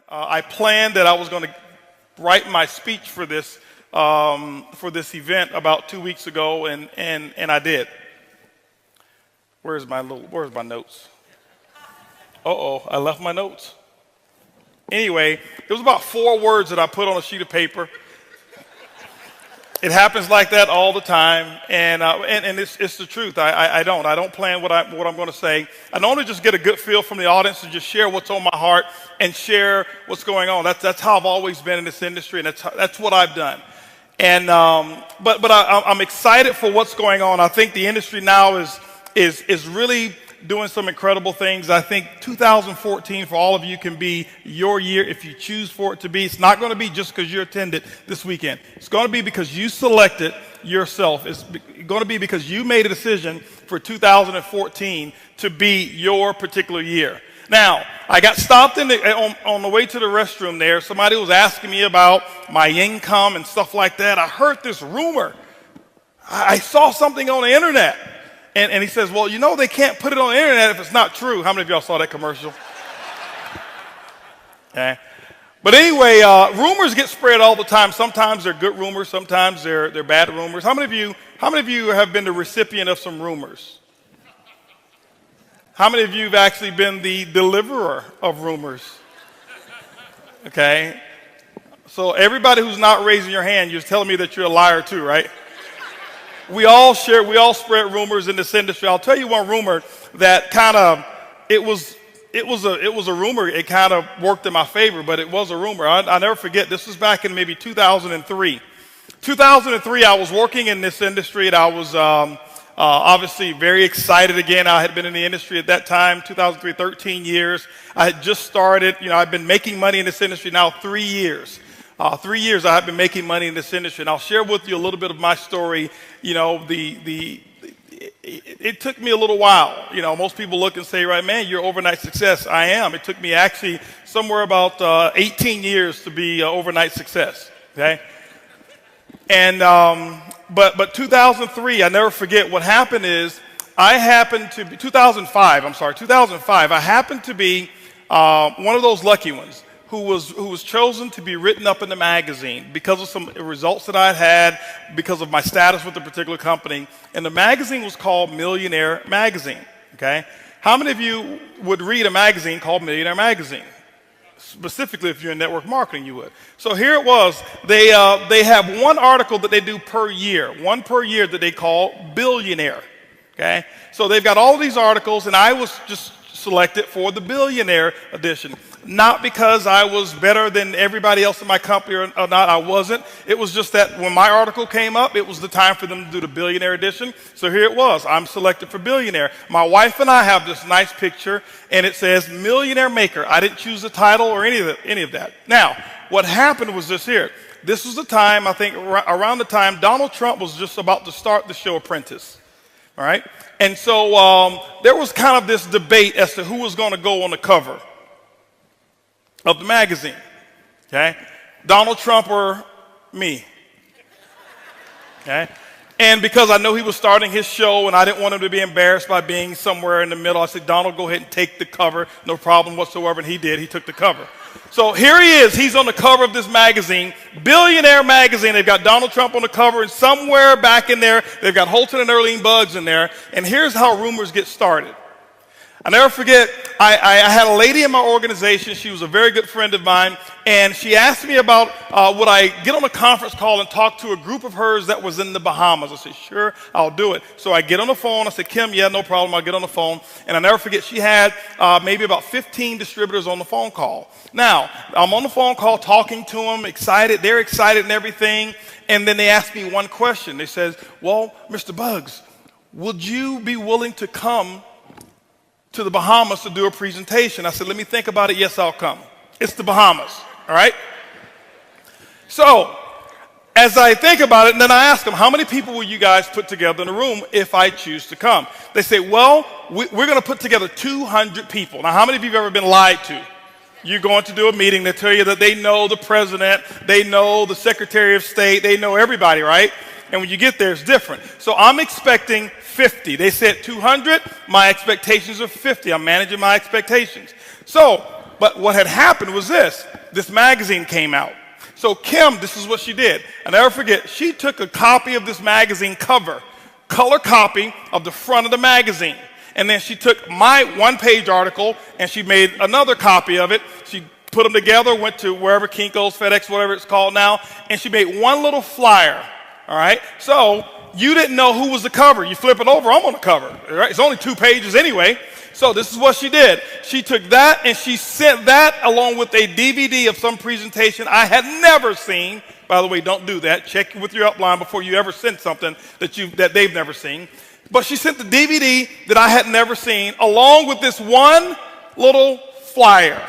I planned that I was going to write my speech for this event about 2 weeks ago, and I did. Where's my notes? I left my notes. Anyway, it was about 4 words that I put on a sheet of paper. It happens like that all the time, and it's the truth. I don't plan what I'm going to say. I normally just get a good feel from the audience and just share what's on my heart and share what's going on. That's how I've always been in this industry, and that's what I've done. And but I'm excited for what's going on. I think the industry now is really doing some incredible things. I think 2014 for all of you can be your year if you choose for it to be. It's not going to be just because you attended this weekend. It's going to be because you selected yourself. It's going to be because you made a decision for 2014 to be your particular year. Now, I got stopped on the way to the restroom there. Somebody was asking me about my income and stuff like that. I heard this rumor. I saw something on the internet. And he says, well, they can't put it on the internet if it's not true. How many of y'all saw that commercial? Okay. But anyway, rumors get spread all the time. Sometimes they're good rumors. Sometimes they're bad rumors. How many of you have been the recipient of some rumors? How many of you have actually been the deliverer of rumors? Okay. So everybody who's not raising your hand, you're telling me that you're a liar too, right? We all spread rumors in this industry. I'll tell you one rumor that it was a rumor. It kind of worked in my favor, but it was a rumor. I'll never forget. This was back in maybe 2003. 2003, I was working in this industry, and I was obviously very excited again. I had been in the industry at that time, 2003, 13 years. I had just started. I've been making money in this industry now 3 years. 3 years I have been making money in this industry, and I'll share with you a little bit of my story. It took me a little while. Most people look and say, right, man, you're overnight success. I am. It took me actually somewhere about 18 years to be overnight success. Okay, and but 2003, I never forget. What happened is 2005. I happened to be one of those lucky ones who was chosen to be written up in the magazine because of some results that I had because of my status with a particular company. And the magazine was called Millionaire Magazine, okay? How many of you would read a magazine called Millionaire Magazine? Specifically, if you're in network marketing, you would. So here it was. They have one article that they do per year, one per year that they call Billionaire, okay? So they've got all these articles, and I was just selected for the Billionaire edition. Not because I was better than everybody else in my company or not. I wasn't. It was just that when my article came up, it was the time for them to do the Billionaire edition. So here it was. I'm selected for Billionaire. My wife and I have this nice picture, and it says Millionaire Maker. I didn't choose the title or any of that. Now, what happened was this here. This was the time, I think, around the time Donald Trump was just about to start the show Apprentice. All right? And so there was kind of this debate as to who was going to go on the cover of the magazine, okay? Donald Trump or me, okay? And because I know he was starting his show and I didn't want him to be embarrassed by being somewhere in the middle, I said, Donald, go ahead and take the cover, no problem whatsoever, and he did. He took the cover. So here he is. He's on the cover of this magazine, Billionaire Magazine. They've got Donald Trump on the cover, and somewhere back in there, they've got Holton and Earlene Buggs in there, and here's how rumors get started. I never forget, I had a lady in my organization. She was a very good friend of mine, and she asked me about would I get on a conference call and talk to a group of hers that was in the Bahamas. I said, sure, I'll do it. So I get on the phone. I said, Kim, yeah, no problem. I'll get on the phone. And I never forget, she had maybe about 15 distributors on the phone call. Now, I'm on the phone call talking to them, excited. They're excited and everything. And then they asked me one question. They said, well, Mr. Buggs, would you be willing to come to the Bahamas to do a presentation? I said, let me think about it. Yes, I'll come. It's the Bahamas, all right? So as I think about it, and then I ask them, how many people will you guys put together in a room if I choose to come? They say, well, we're going to put together 200 people. Now, how many of you have ever been lied to? You're going to do a meeting. They tell you that they know the president, they know the Secretary of State, they know everybody, right? And when you get there, it's different. So I'm expecting 50. They said 200. My expectations are 50. I'm managing my expectations. So But what had happened was this magazine came out. So Kim, this is what she did. I'll never forget, she took a copy of this magazine cover, color copy of the front of the magazine. And then she took my one-page article and she made another copy of it. She put them together, went to wherever, Kinko's, FedEx, whatever it's called now, and she made one little flyer, all right? So you didn't know who was the cover. You flip it over, I'm on the cover, right? It's only 2 pages anyway. So this is what she did. She took that and she sent that along with a DVD of some presentation I had never seen. By the way, don't do that. Check with your upline before you ever send something that they've never seen. But she sent the DVD that I had never seen along with this one little flyer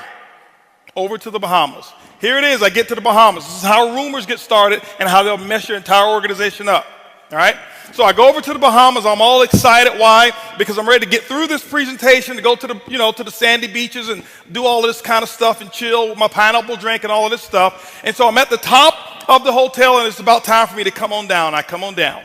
over to the Bahamas. Here it is. I get to the Bahamas. This is how rumors get started and how they'll mess your entire organization up. All right? So I go over to the Bahamas. I'm all excited. Why? Because I'm ready to get through this presentation, to go to the sandy beaches and do all of this kind of stuff and chill with my pineapple drink and all of this stuff. And so I'm at the top of the hotel, and it's about time for me to come on down. I come on down.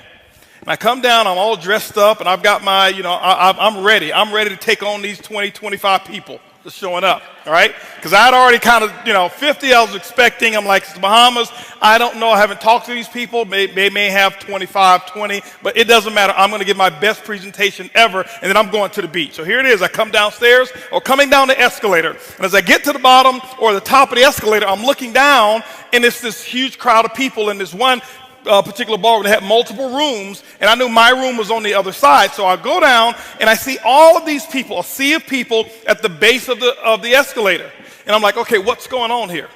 And I come down, I'm all dressed up, and I've got my, I'm ready. I'm ready to take on these 20, 25 people that's showing up, all right? Because I had already kind of, 50 I was expecting. I'm like, it's the Bahamas. I don't know. I haven't talked to these people. They may have 25, 20, but it doesn't matter. I'm going to give my best presentation ever, and then I'm going to the beach. So here it is. I come downstairs or coming down the escalator. And as I get to the bottom or the top of the escalator, I'm looking down, and it's this huge crowd of people in this one particular ballroom. They had multiple rooms, and I knew my room was on the other side. So I go down, and I see all of these people, a sea of people at the base of the escalator. And I'm like, okay, what's going on here?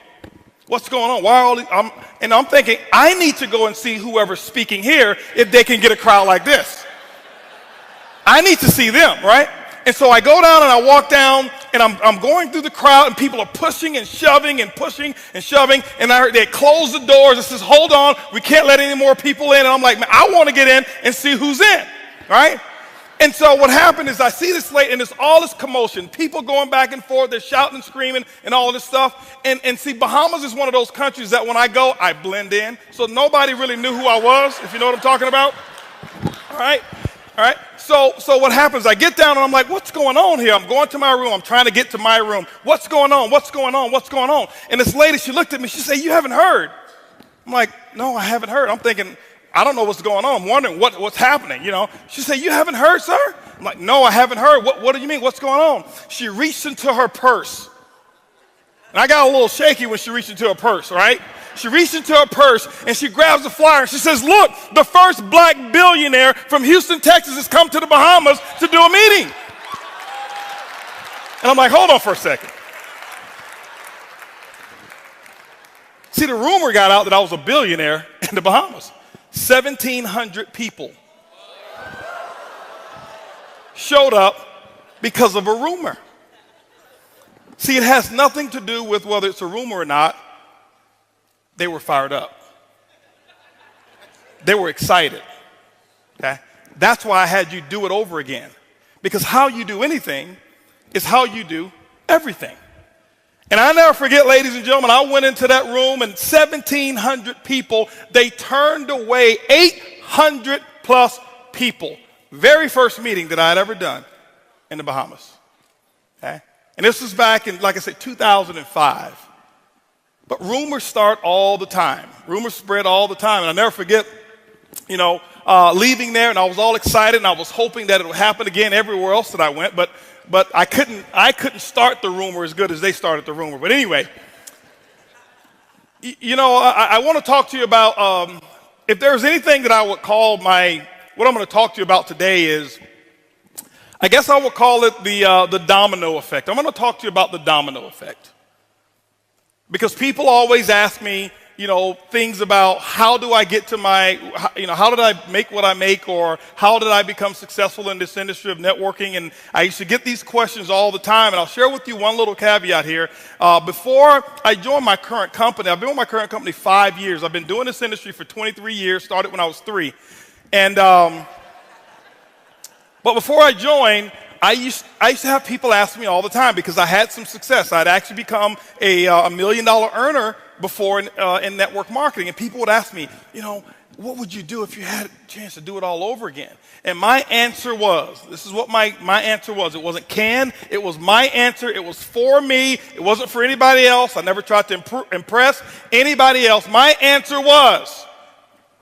What's going on? Why are all these? I'm thinking, I need to go and see whoever's speaking here if they can get a crowd like this. I need to see them, right? And so I go down and I walk down, and I'm going through the crowd, and people are pushing and shoving and pushing and shoving, and I heard they close the doors and says, hold on, we can't let any more people in. And I'm like, man, I want to get in and see who's in, right? And so what happened is I see this late, and there's all this commotion, people going back and forth, they're shouting and screaming and all of this stuff. And see, Bahamas is one of those countries that when I go, I blend in. So nobody really knew who I was, if you know what I'm talking about. All right? All right? So what happens, I get down and I'm like, what's going on here? I'm going to my room. I'm trying to get to my room. What's going on? What's going on? What's going on? And this lady, she looked at me. She said, you haven't heard. I'm like, no, I haven't heard. I'm thinking, I don't know what's going on. I'm wondering what's happening, She said, you haven't heard, sir? I'm like, no, I haven't heard. What do you mean? What's going on? She reached into her purse. And I got a little shaky when she reached into her purse, right? She reached into her purse and she grabs the flyer and she says, look, the first black billionaire from Houston, Texas has come to the Bahamas to do a meeting. And I'm like, hold on for a second. See, the rumor got out that I was a billionaire in the Bahamas. 1,700 people showed up because of a rumor. See, it has nothing to do with whether it's a rumor or not. They were fired up. They were excited. Okay? That's why I had you do it over again. Because how you do anything is how you do everything. And I never forget, ladies and gentlemen, I went into that room and 1,700 people, they turned away 800 plus people. Very first meeting that I had ever done in the Bahamas. Okay? And this was back in, like I said, 2005. But rumors start all the time. Rumors spread all the time. And I never forget, leaving there, and I was all excited, and I was hoping that it would happen again everywhere else that I went. But I couldn't start the rumor as good as they started the rumor. But anyway, I want to talk to you about, if there's anything that I would call what I'm going to talk to you about today is, I guess I would call it the domino effect. I'm going to talk to you about the domino effect. Because people always ask me, things about how do I get to how did I make what I make, or how did I become successful in this industry of networking? And I used to get these questions all the time, and I'll share with you one little caveat here. Before I joined my current company, I've been with my current company 5 years. I've been doing this industry for 23 years, started when I was 3. And, but before I joined, I used to have people ask me all the time because I had some success. I'd actually become a $1 million earner before in network marketing. And people would ask me, what would you do if you had a chance to do it all over again? And my answer was, this is what my answer was. It wasn't can, it was my answer. It was for me. It wasn't for anybody else. I never tried to impress anybody else. My answer was,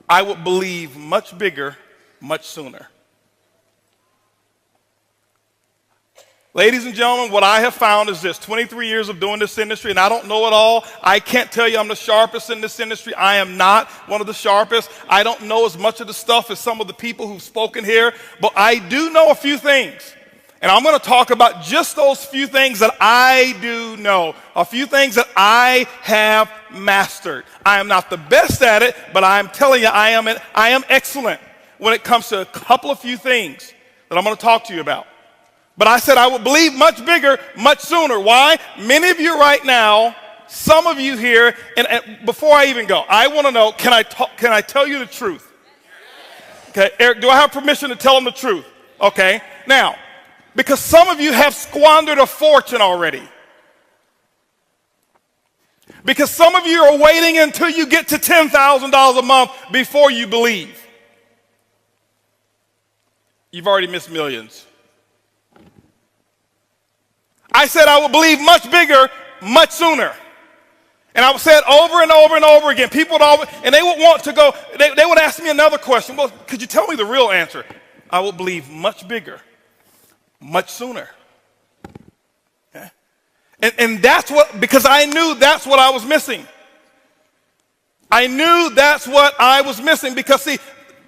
I would believe much bigger, much sooner. Ladies and gentlemen, what I have found is this: 23 years of doing this industry, and I don't know it all. I can't tell you I'm the sharpest in this industry. I am not one of the sharpest. I don't know as much of the stuff as some of the people who've spoken here, but I do know a few things. And I'm going to talk about just those few things that I do know, a few things that I have mastered. I am not the best at it, but I'm telling you, I am excellent when it comes to a couple of few things that I'm going to talk to you about. But I said I would believe much bigger, much sooner. Why? Many of you right now, some of you here, and before I even go, I want to know, can I tell you the truth? Okay, Eric, do I have permission to tell them the truth? Okay, now, because some of you have squandered a fortune already. Because some of you are waiting until you get to $10,000 a month before you believe. You've already missed millions. I said I would believe much bigger, much sooner. And I would say it over and over and over again. People would always, and they would want to go, they would ask me another question. Well, could you tell me the real answer? I would believe much bigger, much sooner. Okay? And that's what, because I knew that's what I was missing. I knew that's what I was missing because, see,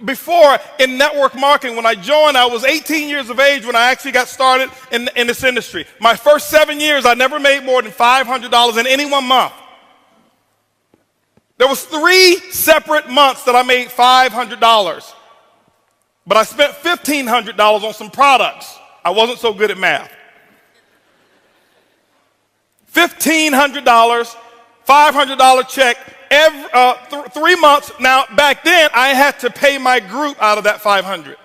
before in network marketing, when I joined, I was 18 years of age when I actually got started in this industry. My first 7 years, I never made more than $500 in any one month. There was 3 separate months that I made $500, but I spent $1,500 on some products. I wasn't so good at math. $1,500, $500 check. 3 months. Now, back then, I had to pay my group out of that $500.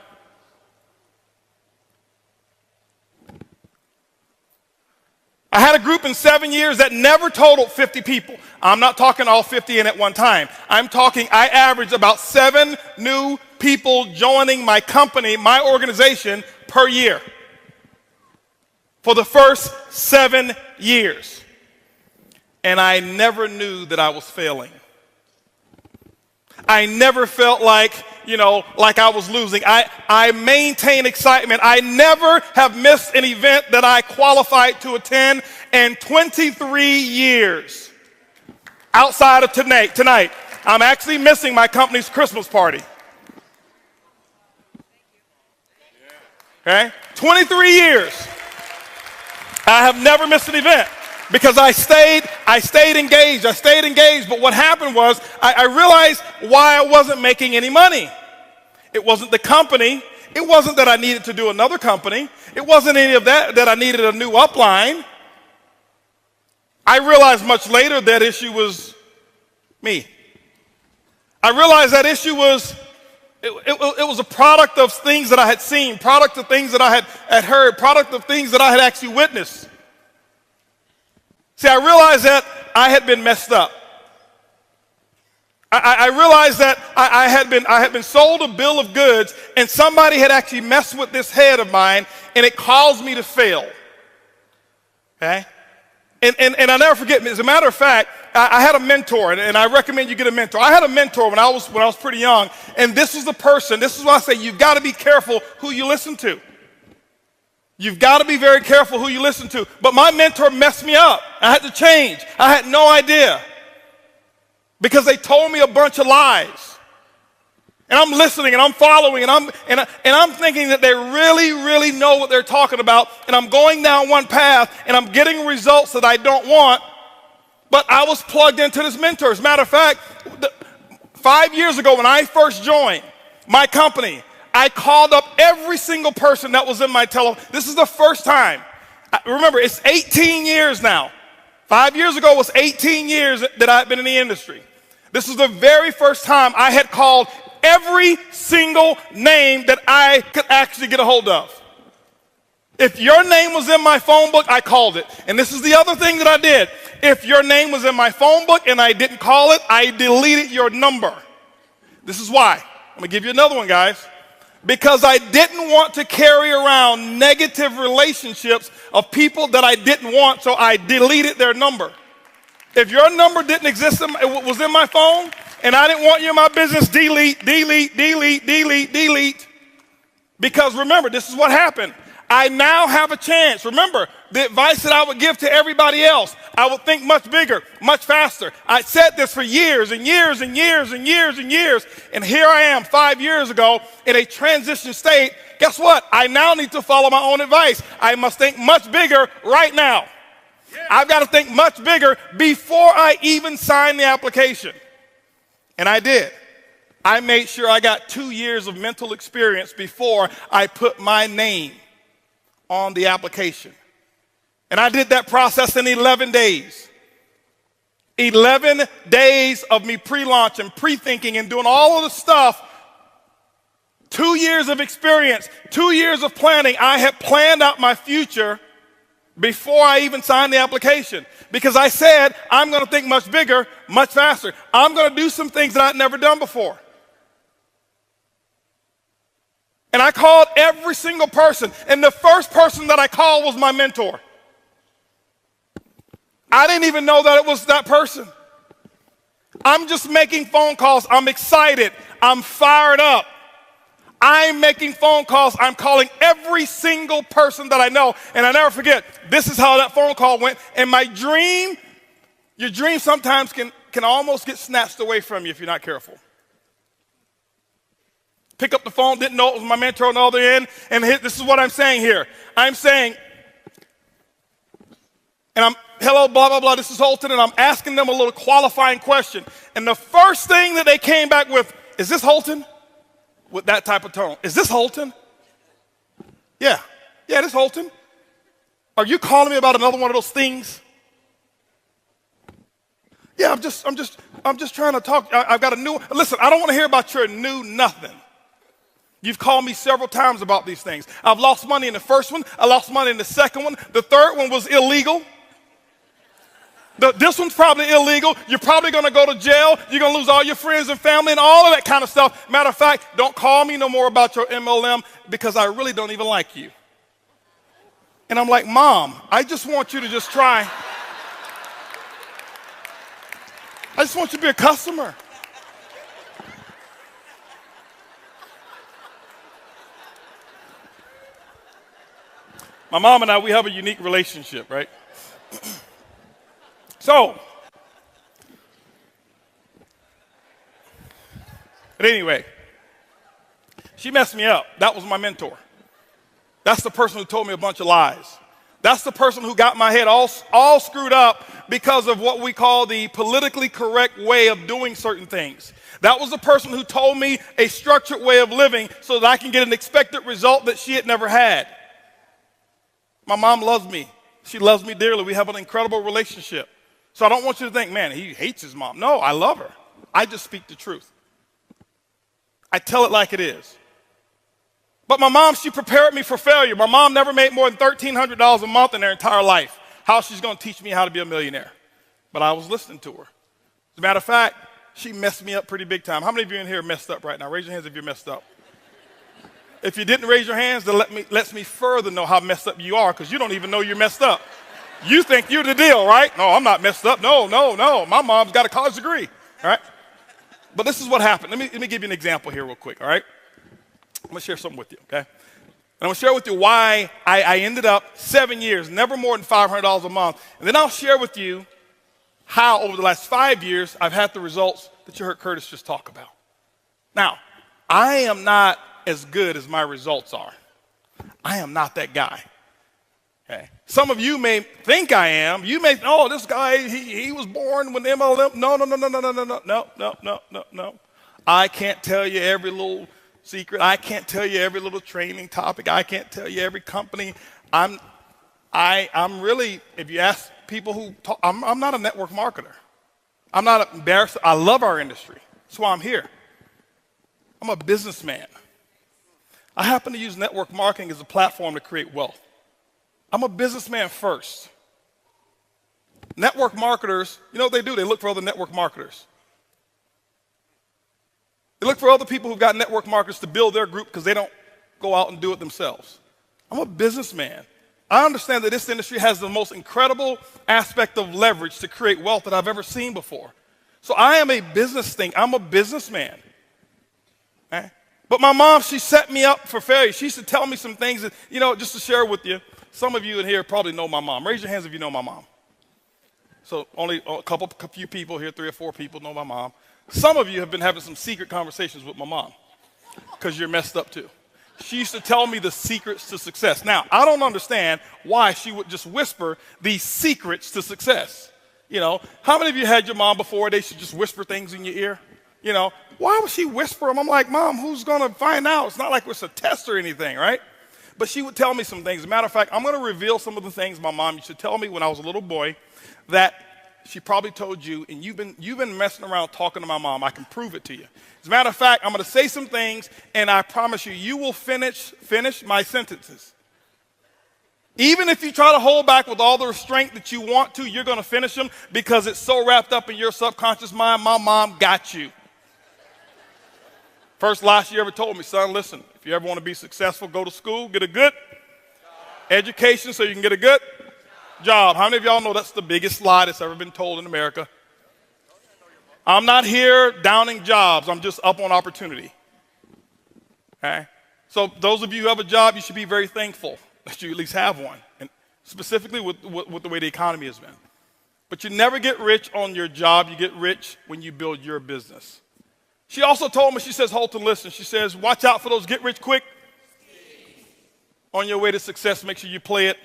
I had a group in 7 years that never totaled 50 people. I'm not talking all 50 in at one time. I'm talking, I averaged about 7 new people joining my company, my organization, per year for the first 7 years. And I never knew that I was failing. I never felt like, like I was losing. I maintained excitement. I never have missed an event that I qualified to attend in 23 years. Outside of tonight, I'm actually missing my company's Christmas party. Okay? 23 years. I have never missed an event. Because I stayed engaged. But what happened was I realized why I wasn't making any money. It wasn't the company. It wasn't that I needed to do another company. It wasn't any of that I needed a new upline. I realized much later that issue was me. I realized that issue was, it was a product of things that I had seen, product of things that I had heard, product of things that I had actually witnessed. See, I realized that I had been messed up. I realized that I had been sold a bill of goods, and somebody had actually messed with this head of mine, and it caused me to fail. Okay? And I'll never forget, as a matter of fact, I had a mentor, and I recommend you get a mentor. I had a mentor when I was pretty young, and this is the person, this is why I say you've got to be careful who you listen to. You've got to be very careful who you listen to. But my mentor messed me up. I had to change. I had no idea because they told me a bunch of lies. And I'm listening and I'm following and I'm thinking that they really, really know what they're talking about. And I'm going down one path and I'm getting results that I don't want. But I was plugged into this mentor. As a matter of fact, 5 years ago when I first joined my company, I called up every single person that was in my telephone. This is the first time. Remember, it's 18 years now. 5 years ago was 18 years that I've been in the industry. This is the very first time I had called every single name that I could actually get a hold of. If your name was in my phone book, I called it. And this is the other thing that I did. If your name was in my phone book and I didn't call it, I deleted your number. This is why. I'm going to give you another one, guys. Because I didn't want to carry around negative relationships of people that I didn't want, so I deleted their number. If your number didn't exist, it was in my phone, and I didn't want you in my business, delete, delete, delete, delete, delete. Because remember, this is what happened. I now have a chance. Remember, the advice that I would give to everybody else, I would think much bigger, much faster. I said this for years and years and years and years and years. And here I am 5 years ago in a transition state. Guess what? I now need to follow my own advice. I must think much bigger right now. I've got to think much bigger before I even sign the application. And I did. I made sure I got 2 years of mental experience before I put my name on the application. And I did that process in 11 days. 11 days of me pre-launch and pre-thinking and doing all of the stuff. 2 years of experience, 2 years of planning. I had planned out my future before I even signed the application. Because I said, I'm going to think much bigger, much faster. I'm going to do some things that I'd never done before. And I called every single person. And the first person that I called was my mentor. I didn't even know that it was that person. I'm just making phone calls. I'm excited. I'm fired up. I'm making phone calls. I'm calling every single person that I know. And I never forget, this is how that phone call went. And my dream, your dream sometimes can almost get snatched away from you if you're not careful. Pick up the phone, didn't know it was my mentor on the other end. And this is what I'm saying here. I'm saying, and I'm, hello, blah, blah, blah, this is Holton, and I'm asking them a little qualifying question. And the first thing that they came back with, is this Holton? With that type of tone. Is this Holton? Yeah, this is Holton. Are you calling me about another one of those things? Yeah, I'm just trying to talk. I've got a new, listen, I don't want to hear about your new nothing. You've called me several times about these things. I've lost money in the first one. I lost money in the second one. The third one was illegal. This one's probably illegal. You're probably going to go to jail. You're going to lose all your friends and family and all of that kind of stuff. Matter of fact, don't call me no more about your MLM because I really don't even like you. And I'm like, Mom, I just want you to just try. I just want you to be a customer. My mom and I, we have a unique relationship, right? So, but anyway, she messed me up. That was my mentor. That's the person who told me a bunch of lies. That's the person who got my head all screwed up because of what we call the politically correct way of doing certain things. That was the person who told me a structured way of living so that I can get an expected result that she had never had. My mom loves me. She loves me dearly. We have an incredible relationship. So I don't want you to think, man, he hates his mom. No, I love her. I just speak the truth. I tell it like it is. But my mom, she prepared me for failure. My mom never made more than $1,300 a month in her entire life. How she's going to teach me how to be a millionaire? But I was listening to her. As a matter of fact, she messed me up pretty big time. How many of you in here are messed up right now? Raise your hands if you're messed up. If you didn't raise your hands, then lets me further know how messed up you are because you don't even know you're messed up. You think you're the deal, right? No, I'm not messed up. No. My mom's got a college degree, all right? But this is what happened. Let me give you an example here real quick, all right? I'm going to share something with you, okay? And I'm going to share with you why I ended up 7 years, never more than $500 a month. And then I'll share with you how over the last 5 years I've had the results that you heard Curtis just talk about. Now, I am not as good as my results are. I am not that guy. Okay. Some of you may think I am. You may, oh, this guy, he was born with MLM. No. I can't tell you every little secret. I can't tell you every little training topic. I can't tell you every company. I'm really, if you ask people who talk, I'm not a network marketer. I'm not embarrassed. I love our industry. That's why I'm here. I'm a businessman. I happen to use network marketing as a platform to create wealth. I'm a businessman first. Network marketers, you know what they do? They look for other network marketers. They look for other people who've got network marketers to build their group because they don't go out and do it themselves. I'm a businessman. I understand that this industry has the most incredible aspect of leverage to create wealth that I've ever seen before. So I am a business thing. I'm a businessman. Okay? But my mom, she set me up for failure. She used to tell me some things that, just to share with you. Some of you in here probably know my mom. Raise your hands if you know my mom. So only a few people here, 3 or 4 people know my mom. Some of you have been having some secret conversations with my mom because you're messed up too. She used to tell me the secrets to success. Now, I don't understand why she would just whisper these secrets to success. How many of you had your mom before they should just whisper things in your ear? Why would she whisper them? I'm like, Mom, who's going to find out? It's not like it's a test or anything, right? But she would tell me some things. As a matter of fact, I'm going to reveal some of the things my mom used to tell me when I was a little boy that she probably told you, and you've been messing around talking to my mom. I can prove it to you. As a matter of fact, I'm going to say some things, and I promise you, you will finish my sentences. Even if you try to hold back with all the restraint that you want to, you're going to finish them because it's so wrapped up in your subconscious mind. My mom got you. First lie she ever told me, son, listen, if you ever want to be successful, go to school, get a good education so you can get a good job. How many of y'all know that's the biggest lie that's ever been told in America? I'm not here downing jobs. I'm just up on opportunity. Okay? So those of you who have a job, you should be very thankful that you at least have one, and specifically with the way the economy has been. But you never get rich on your job. You get rich when you build your business. She also told me, she says, Holton, listen, she says, watch out for those get rich quick. On your way to success, make sure you play it.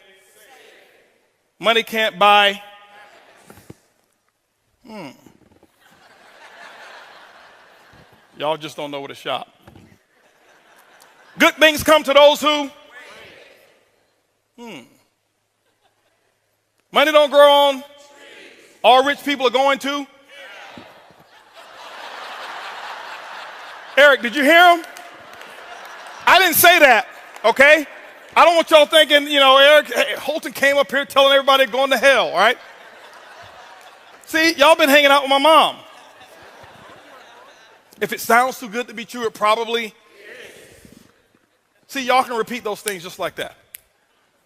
Money can't buy. Y'all just don't know where to shop. Good things come to those who. Money don't grow on. All rich people are going to. Eric, did you hear him? I didn't say that, okay? I don't want y'all thinking, Eric, Holton came up here telling everybody going to hell, all right? See, y'all been hanging out with my mom. If it sounds too good to be true, it probably is. See, y'all can repeat those things just like that,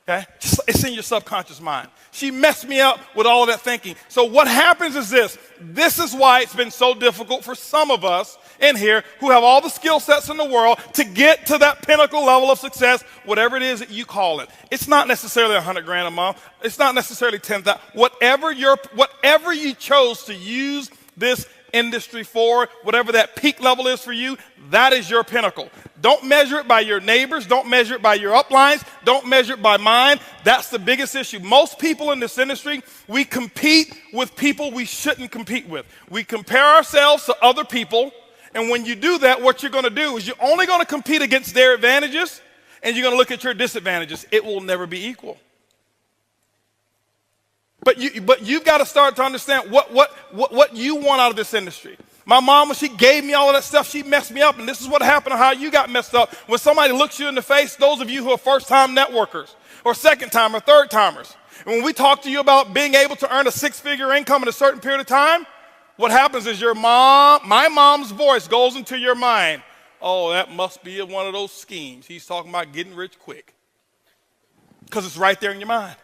okay? It's in your subconscious mind. She messed me up with all of that thinking. So what happens is this. This is why it's been so difficult for some of us in here who have all the skill sets in the world to get to that pinnacle level of success, whatever it is that you call it. It's not necessarily $100,000 a month. It's not necessarily $10,000. Whatever you chose to use this industry for, whatever that peak level is for you, that is your pinnacle. Don't measure it by your neighbors. Don't measure it by your uplines. Don't measure it by mine. That's the biggest issue. Most people in this industry, we compete with people we shouldn't compete with. We compare ourselves to other people, and when you do that, what you're going to do is you're only going to compete against their advantages, and you're going to look at your disadvantages. It will never be equal. But you've got to start to understand what you want out of this industry. My mom, when she gave me all of that stuff, she messed me up. And this is what happened, how you got messed up. When somebody looks you in the face, those of you who are first-time networkers or second-time or third-timers, and when we talk to you about being able to earn a 6-figure income in a certain period of time, what happens is my mom's voice goes into your mind. Oh, that must be one of those schemes. He's talking about getting rich quick. Because it's right there in your mind.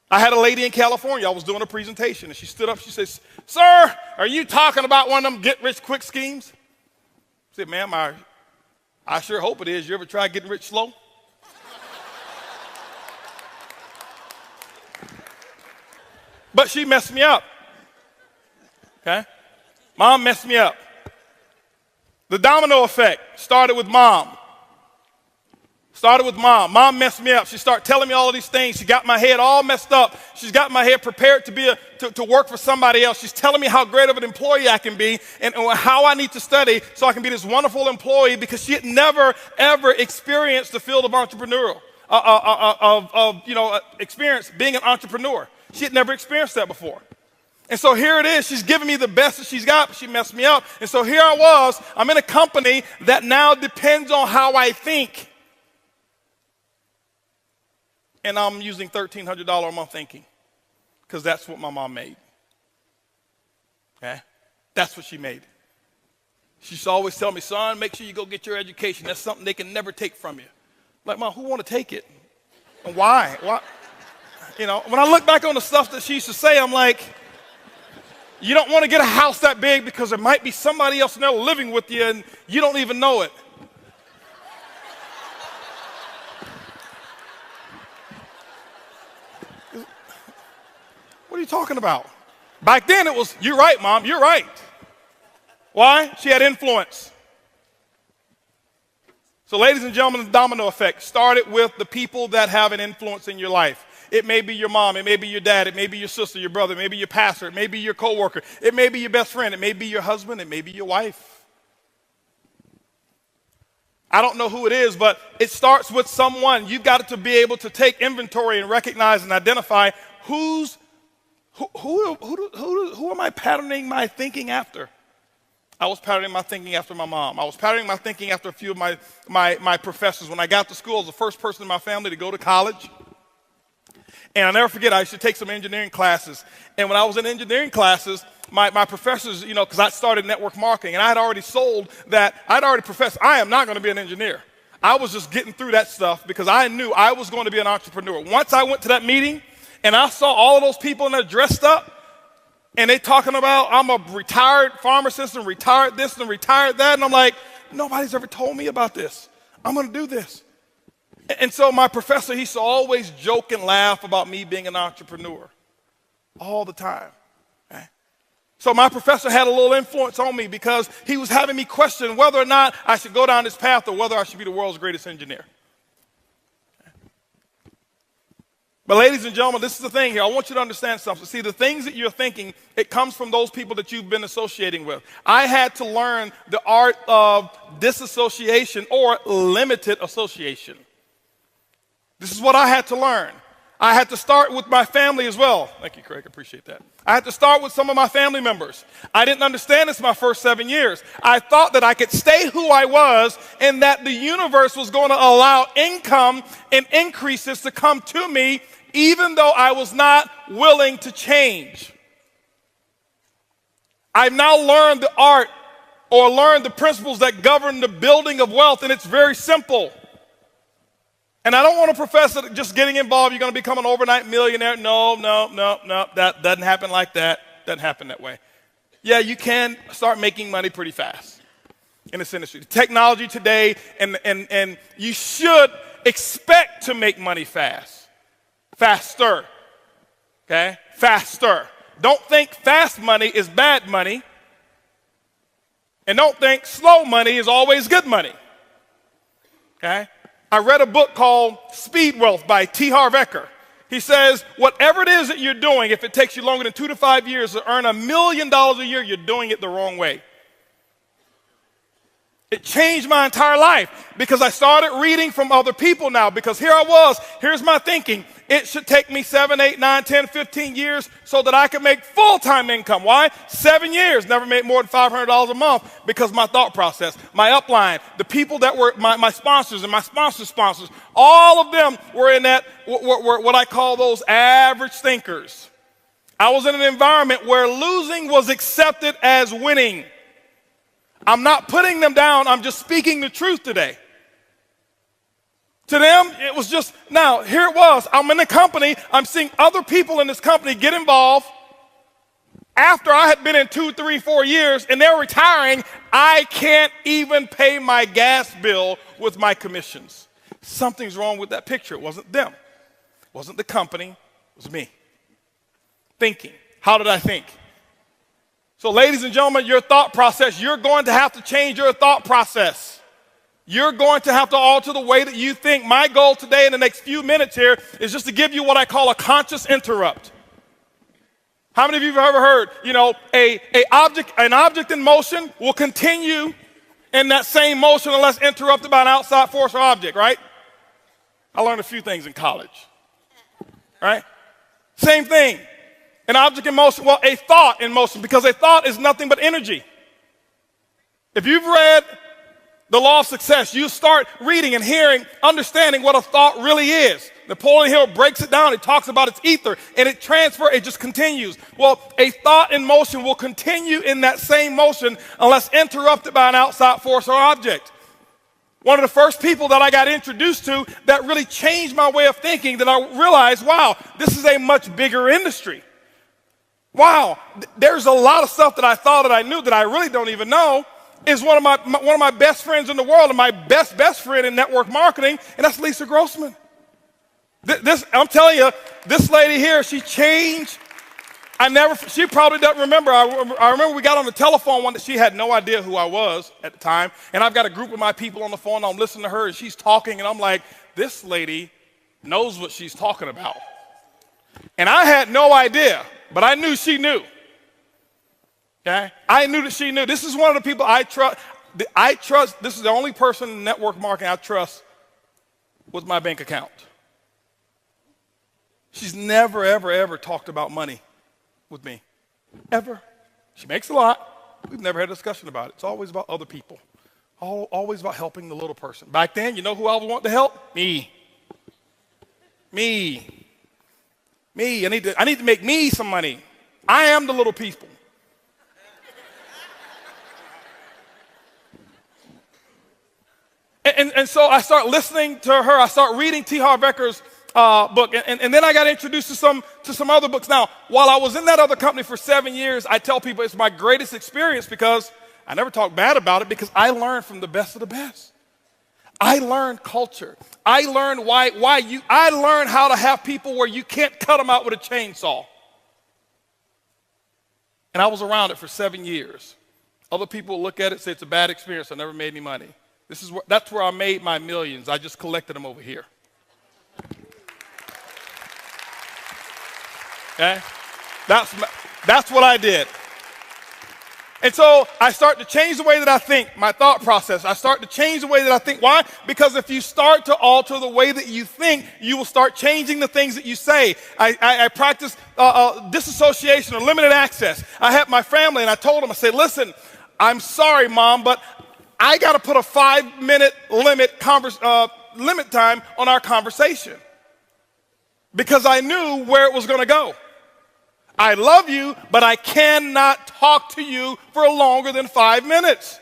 I had a lady in California, I was doing a presentation, and she stood up, she says, sir, are you talking about one of them get-rich-quick schemes? I said, ma'am, I sure hope it is. You ever try getting rich slow? But she messed me up, okay? Mom messed me up. The domino effect started with mom. Mom messed me up. She started telling me all of these things. She got my head all messed up. She's got my head prepared to work for somebody else. She's telling me how great of an employee I can be and how I need to study so I can be this wonderful employee because she had never, ever experienced the field of entrepreneurial, experience being an entrepreneur. She had never experienced that before. And so here it is. She's giving me the best that she's got, but she messed me up. And so here I was. I'm in a company that now depends on how I think. And I'm using $1,300 a month thinking because that's what my mom made. Okay? That's what she made. She used to always tell me, son, make sure you go get your education. That's something they can never take from you. Like, Mom, who want to take it? And why? Why? You know, when I look back on the stuff that she used to say, I'm like, you don't want to get a house that big because there might be somebody else in there living with you and you don't even know it. What are you talking about? Back then it was, you're right, Mom, you're right. Why? She had influence. So ladies and gentlemen, the domino effect started with the people that have an influence in your life. It may be your mom, it may be your dad, it may be your sister, your brother, it may be your pastor, it may be your coworker, it may be your best friend, it may be your husband, it may be your wife. I don't know who it is, but it starts with someone. You've got to be able to take inventory and recognize and identify who am I patterning my thinking after? I was patterning my thinking after my mom. I was patterning my thinking after a few of my professors. When I got to school, I was the first person in my family to go to college. And I'll never forget, I used to take some engineering classes. And when I was in engineering classes, my professors, you know, because I started network marketing, and I had already sold that, I'd already professed, I am not going to be an engineer. I was just getting through that stuff because I knew I was going to be an entrepreneur. Once I went to that meeting, and I saw all of those people in there dressed up, and they talking about, I'm a retired pharmacist and retired this and retired that. And I'm like, nobody's ever told me about this. I'm going to do this. And so my professor, he used to always joke and laugh about me being an entrepreneur all the time. Okay? So my professor had a little influence on me because he was having me question whether or not I should go down this path or whether I should be the world's greatest engineer. But ladies and gentlemen, this is the thing here. I want you to understand something. See, the things that you're thinking, it comes from those people that you've been associating with. I had to learn the art of disassociation or limited association. This is what I had to learn. I had to start with my family as well. Thank you, Craig. I appreciate that. I had to start with some of my family members. I didn't understand this my first 7 years. I thought that I could stay who I was and that the universe was going to allow income and increases to come to me even though I was not willing to change. I've now learned the art or learned the principles that govern the building of wealth, and it's very simple. And I don't want to profess that just getting involved, you're going to become an overnight millionaire. No. That doesn't happen like that. Doesn't happen that way. Yeah, you can start making money pretty fast in this industry. The technology today, and you should expect to make money fast. Faster. Okay? Faster. Don't think fast money is bad money. And don't think slow money is always good money. Okay? I read a book called Speed Wealth by T. Harv Eker. He says, whatever it is that you're doing, if it takes you longer than 2 to 5 years to earn $1 million a year, you're doing it the wrong way. It changed my entire life because I started reading from other people now because here I was, here's my thinking. It should take me 7, 8, 9, 10, 15 years so that I can make full-time income. Why? 7 years, never made more than $500 a month because my thought process, my upline, the people that were my sponsors and my sponsors, all of them were in that, were what I call those average thinkers. I was in an environment where losing was accepted as winning. I'm not putting them down. I'm just speaking the truth today. To them, it was just, now, here it was. I'm in a company. I'm seeing other people in this company get involved. After I had been in 2, 3, 4 years, and they're retiring, I can't even pay my gas bill with my commissions. Something's wrong with that picture. It wasn't them. It wasn't the company. It was me. Thinking. How did I think? So ladies and gentlemen, your thought process, you're going to have to change your thought process. You're going to have to alter the way that you think. My goal today in the next few minutes here is just to give you what I call a conscious interrupt. How many of you have ever heard, an object in motion will continue in that same motion unless interrupted by an outside force or object, right? I learned a few things in college, right? Same thing. An object in motion, well, a thought in motion, because a thought is nothing but energy. If you've read The Law of Success, you start reading and hearing, understanding what a thought really is. Napoleon Hill breaks it down. He talks about its ether, and it transfers, it just continues. Well, a thought in motion will continue in that same motion unless interrupted by an outside force or object. One of the first people that I got introduced to that really changed my way of thinking, that I realized, wow, this is a much bigger industry. Wow, there's a lot of stuff that I thought that I knew that I really don't even know, is one of my best friends in the world and my best friend in network marketing, and that's Lisa Grossman. I'm telling you, this lady here, she changed. She probably doesn't remember. I remember we got on the telephone one that she had no idea who I was at the time, and I've got a group of my people on the phone, and I'm listening to her, and she's talking, and I'm like, this lady knows what she's talking about. And I had no idea, but I knew she knew. Okay? I knew that she knew. This is one of the people I trust. This is the only person in network marketing I trust with my bank account. She's never, ever, ever talked about money with me. Ever. She makes a lot. We've never had a discussion about it. It's always about other people. Always about helping the little person. Back then, you know who I was wanting to help? Me. I need to make me some money. I am the little people. And so I start listening to her. I start reading T. Harv Ekker's book, and then I got introduced to some other books. Now, while I was in that other company for 7 years, I tell people it's my greatest experience because I never talk bad about it, because I learned from the best of the best. I learned culture. I learned I learned how to have people where you can't cut them out with a chainsaw. And I was around it for 7 years. Other people look at it and say it's a bad experience. I never made any money. That's where I made my millions. I just collected them over here. Okay? That's what I did. And so I start to change the way that I think, my thought process. I start to change the way that I think. Why? Because if you start to alter the way that you think, you will start changing the things that you say. I practiced disassociation or limited access. I had my family, and I told them, I said, listen, I'm sorry, Mom, but I got to put a 5-minute limit time on our conversation, because I knew where it was going to go. I love you, but I cannot talk to you for longer than 5 minutes.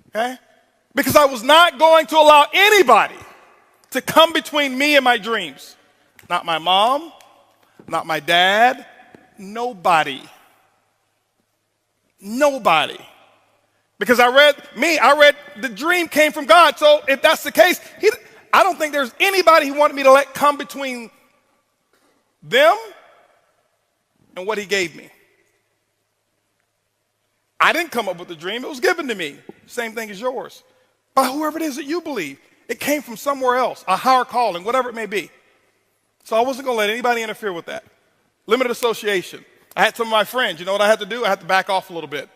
Okay? Because I was not going to allow anybody to come between me and my dreams. Not my mom, not my dad, nobody. Nobody. Because I read the dream came from God. So if that's the case, I don't think there's anybody he wanted me to let come between them and what he gave me. I didn't come up with the dream. It was given to me. Same thing as yours. By whoever it is that you believe. It came from somewhere else, a higher calling, whatever it may be. So I wasn't going to let anybody interfere with that. Limited association. I had some of my friends. You know what I had to do? I had to back off a little bit.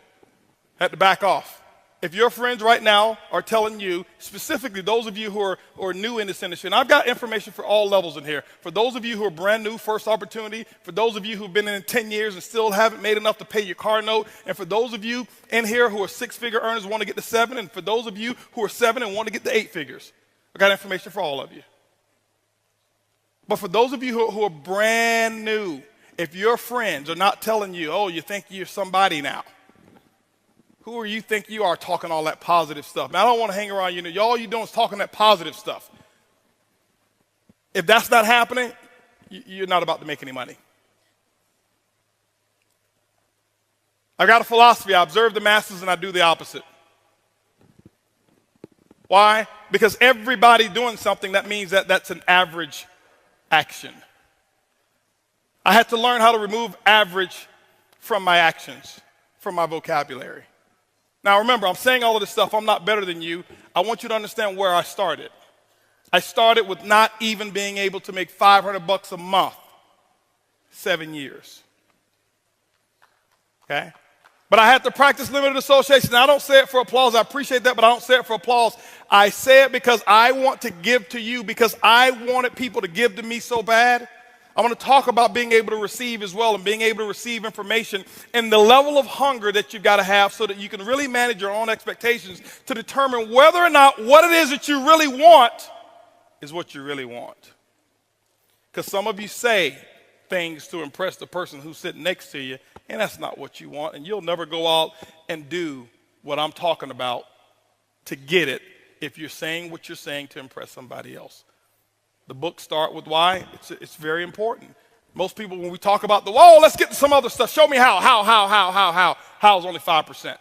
I had to back off. If your friends right now are telling you, specifically those of you who are new in this industry, and I've got information for all levels in here. For those of you who are brand new, first opportunity. For those of you who've been in 10 years and still haven't made enough to pay your car note. And for those of you in here who are 6-figure earners and want to get to 7. And for those of you who are 7 and want to get to 8 figures. I've got information for all of you. But for those of you who are brand new, if your friends are not telling you, oh, you think you're somebody now. Who are you think you are talking all that positive stuff? Man, I don't want to hang around you. All you're doing is talking that positive stuff. If that's not happening, you're not about to make any money. I've got a philosophy. I observe the masses and I do the opposite. Why? Because everybody doing something, that means that that's an average action. I had to learn how to remove average from my actions, from my vocabulary. Now remember, I'm saying all of this stuff. I'm not better than you. I want you to understand where I started. I started with not even being able to make $500 a month, 7 years. Okay? But I had to practice limited association. Now, I don't say it for applause. I appreciate that, but I don't say it for applause. I say it because I want to give to you, because I wanted people to give to me so bad. I want to talk about being able to receive as well, and being able to receive information, and the level of hunger that you've got to have so that you can really manage your own expectations to determine whether or not what it is that you really want is what you really want. Because some of you say things to impress the person who's sitting next to you, and that's not what you want. And you'll never go out and do what I'm talking about to get it if you're saying what you're saying to impress somebody else. The book Start With Why, it's very important. Most people, when we talk about whoa, let's get to some other stuff. Show me how. How is only 5%.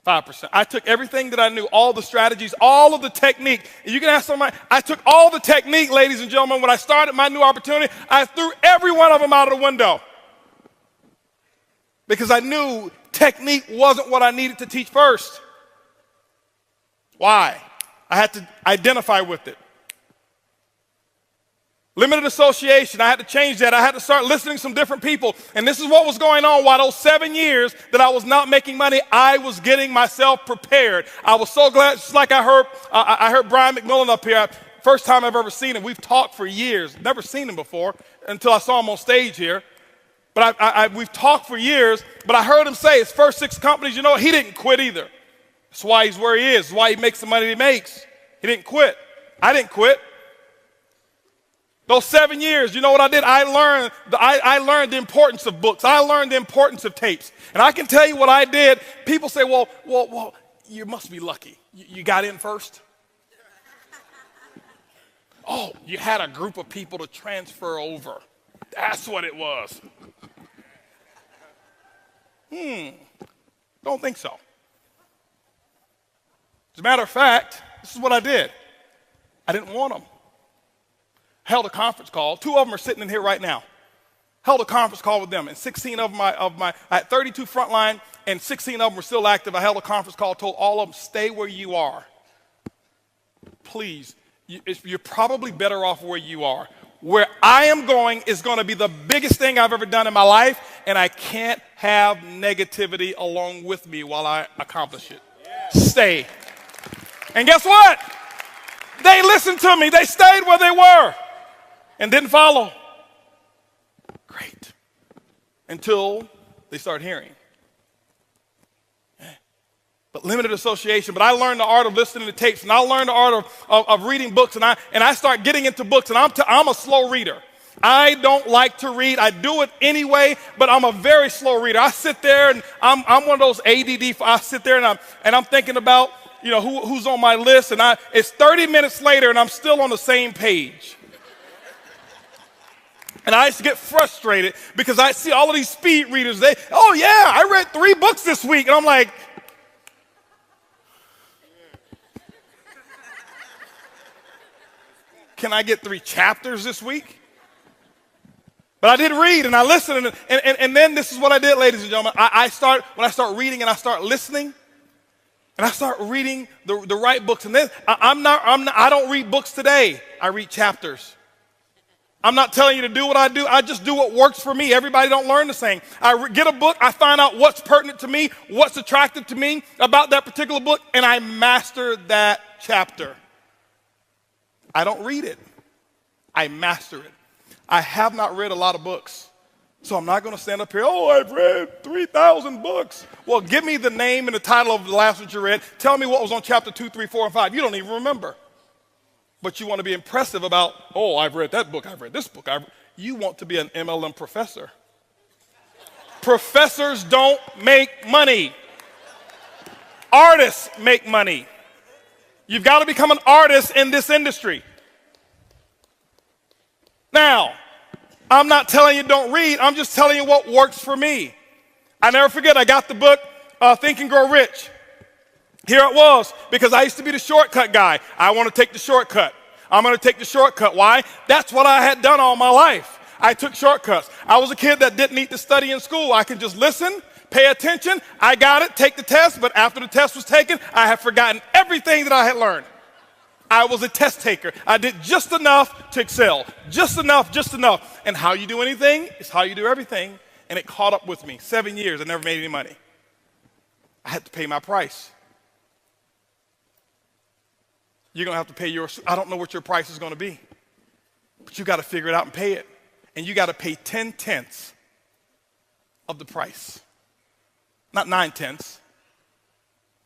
5%. I took everything that I knew, all the strategies, all of the technique. And you can ask somebody, I took all the technique, ladies and gentlemen. When I started my new opportunity, I threw every one of them out of the window. Because I knew technique wasn't what I needed to teach first. Why? I had to identify with it. Limited association, I had to change that. I had to start listening to some different people. And this is what was going on. While those 7 years that I was not making money, I was getting myself prepared. I was so glad, just like I heard Brian McMillan up here. First time I've ever seen him. We've talked for years. Never seen him before until I saw him on stage here. But we've talked for years, but I heard him say his first 6 companies, you know, he didn't quit either. That's why he's where he is. That's why he makes the money he makes. He didn't quit. I didn't quit. Those 7 years, you know what I did? I learned the importance of books. I learned the importance of tapes. And I can tell you what I did. People say, well, you must be lucky. You got in first? Oh, you had a group of people to transfer over. That's what it was. Don't think so. As a matter of fact, this is what I did. I didn't want them. Held a conference call. 2 of them are sitting in here right now. Held a conference call with them, and 16 of them, I had 32 frontline, and 16 of them were still active. I held a conference call, told all of them, stay where you are. Please, you're probably better off where you are. Where I am going is going to be the biggest thing I've ever done in my life, and I can't have negativity along with me while I accomplish it. Stay. And guess what? They listened to me. They stayed where they were and didn't follow. Great. Until they start hearing. But limited association. But I learned the art of listening to tapes, and I learned the art of reading books, and I start getting into books, and I'm a slow reader. I don't like to read. I do it anyway, but I'm a very slow reader. I sit there, and I'm one of those ADD. I sit there, and I'm thinking about, you know, who's on my list, and it's 30 minutes later, and I'm still on the same page. And I used to get frustrated because I see all of these speed readers. Oh yeah, I read 3 books this week. And I'm like, can I get 3 chapters this week? But I did read and I listened. And then this is what I did, ladies and gentlemen. When I start reading and I start listening, and I start reading the right books. And then I don't read books today. I read chapters. I'm not telling you to do what I do. I just do what works for me. Everybody don't learn the same. I get a book. I find out what's pertinent to me, what's attractive to me about that particular book, and I master that chapter. I don't read it. I master it. I have not read a lot of books, so I'm not going to stand up here, oh, I've read 3,000 books. Well, give me the name and the title of the last one you read. Tell me what was on chapter 2, 3, 4, and 5. You don't even remember. But you want to be impressive about, oh, I've read that book, I've read this book. You want to be an MLM professor. Professors don't make money. Artists make money. You've got to become an artist in this industry. Now, I'm not telling you don't read. I'm just telling you what works for me. I never forget, I got the book, Think and Grow Rich. Here it was, because I used to be the shortcut guy. I want to take the shortcut. I'm going to take the shortcut. Why? That's what I had done all my life. I took shortcuts. I was a kid that didn't need to study in school. I could just listen, pay attention. I got it, take the test, but after the test was taken, I had forgotten everything that I had learned. I was a test taker. I did just enough to excel. Just enough, just enough. And how you do anything is how you do everything. And it caught up with me. 7 years, I never made any money. I had to pay my price. You're going to have to pay yours. I don't know what your price is going to be. But you got to figure it out and pay it. And you got to pay 10/10 of the price. Not 9/10.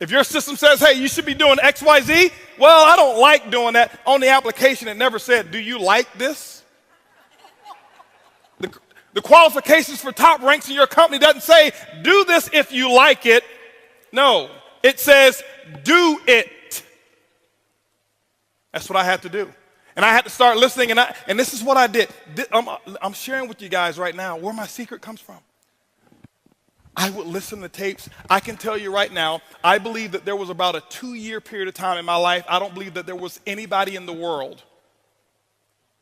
If your system says, hey, you should be doing X, Y, Z, well, I don't like doing that. On the application, it never said, do you like this? The qualifications for top ranks in your company doesn't say, do this if you like it. No, it says, do it. That's what I had to do. And I had to start listening, and this is what I did. I'm sharing with you guys right now where my secret comes from. I would listen to tapes. I can tell you right now, I believe that there was about a 2-year period of time in my life, I don't believe that there was anybody in the world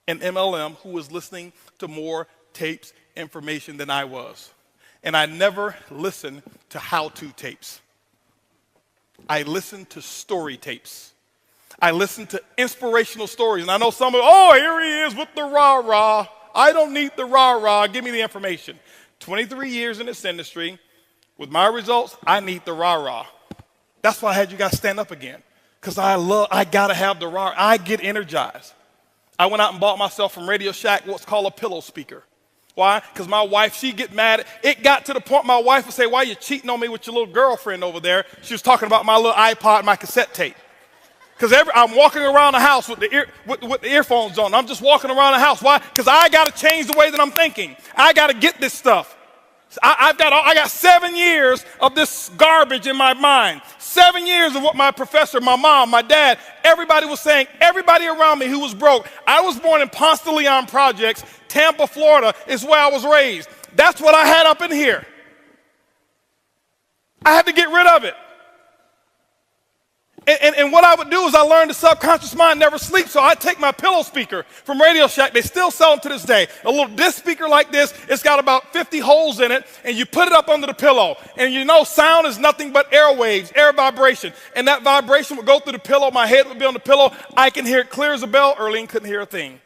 in MLM who was listening to more tapes, information than I was. And I never listened to how-to tapes. I listened to story tapes. I listened to inspirational stories. And I know some of, oh, here he is with the rah-rah. I don't need the rah-rah. Give me the information. 23 years in this industry. With my results, I need the rah-rah. That's why I had you guys stand up again. Because I got to have the rah-rah. I get energized. I went out and bought myself from Radio Shack what's called a pillow speaker. Why? Because my wife, she'd get mad. It got to the point my wife would say, why are you cheating on me with your little girlfriend over there? She was talking about my little iPod and my cassette tape. Because I'm walking around the house with the earphones on. I'm just walking around the house. Why? Because I got to change the way that I'm thinking. I got to get this stuff. I got 7 years of this garbage in my mind. 7 years of what my professor, my mom, my dad, everybody was saying, everybody around me who was broke. I was born in Ponce de Leon Projects, Tampa, Florida is where I was raised. That's what I had up in here. I had to get rid of it. And what I would do is I learned the subconscious mind never sleeps, so I'd take my pillow speaker from Radio Shack. They still sell them to this day. A little disc speaker like this, it's got about 50 holes in it, and you put it up under the pillow. And you know sound is nothing but airwaves, air vibration. And that vibration would go through the pillow. My head would be on the pillow. I can hear it clear as a bell. Earlene couldn't hear a thing.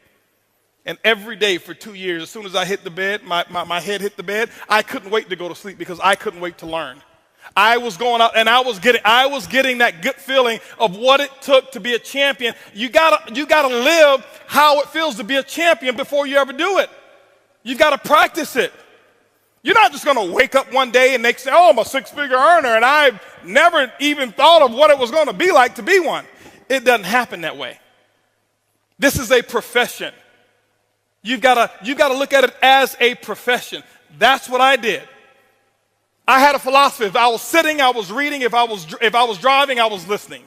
And every day for 2 years, as soon as I hit the bed, my head hit the bed, I couldn't wait to go to sleep because I couldn't wait to learn. I was going out and I was getting that good feeling of what it took to be a champion. You gotta live how it feels to be a champion before you ever do it. You've got to practice it. You're not just going to wake up one day and say, oh, I'm a 6-figure earner, and I've never even thought of what it was going to be like to be one. It doesn't happen that way. This is a profession. You've got to look at it as a profession. That's what I did. I had a philosophy. If I was sitting, I was reading. If I was driving, I was listening.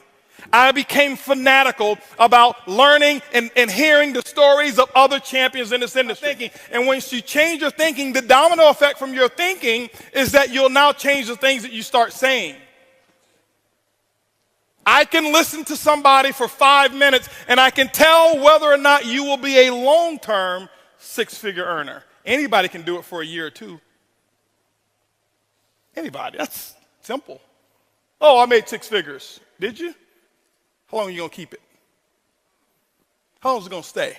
I became fanatical about learning and hearing the stories of other champions in this industry. And once you change your thinking, the domino effect from your thinking is that you'll now change the things that you start saying. I can listen to somebody for 5 minutes, and I can tell whether or not you will be a long-term 6-figure earner. Anybody can do it for a year or two. Anybody. That's simple. Oh, I made 6 figures. Did you? How long are you going to keep it? How long is it going to stay?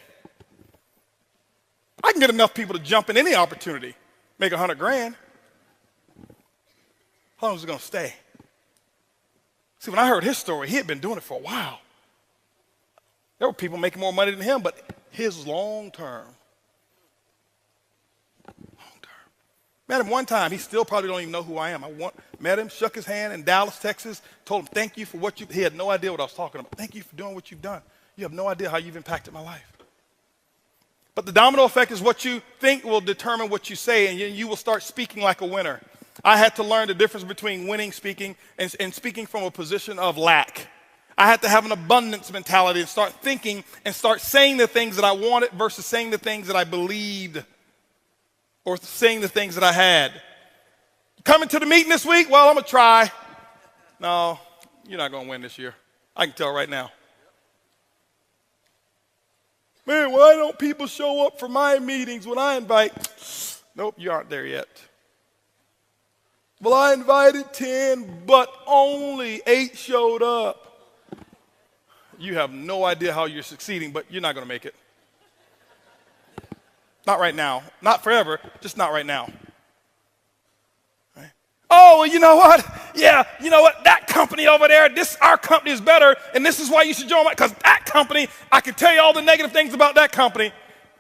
I can get enough people to jump in any opportunity, make 100 grand. How long is it going to stay? See, when I heard his story, he had been doing it for a while. There were people making more money than him, but his long term. Met him one time. He still probably don't even know who I am. Met him, shook his hand in Dallas, Texas, told him thank you for what he had no idea what I was talking about. Thank you for doing what you've done. You have no idea how you've impacted my life. But the domino effect is what you think will determine what you say, and you will start speaking like a winner. I had to learn the difference between winning speaking and speaking from a position of lack. I had to have an abundance mentality and start thinking and start saying the things that I wanted versus saying the things that I believed or saying the things that I had. Coming to the meeting this week? Well, I'm going to try. No, you're not going to win this year. I can tell right now. Man, why don't people show up for my meetings when I invite? Nope, you aren't there yet. Well, I invited 10, but only 8 showed up. You have no idea how you're succeeding, but you're not going to make it. Not right now. Not forever, just not right now. Right? Oh, well, you know what? Yeah, you know what? That company over there, our company is better, and this is why you should join mine, because that company, I can tell you all the negative things about that company.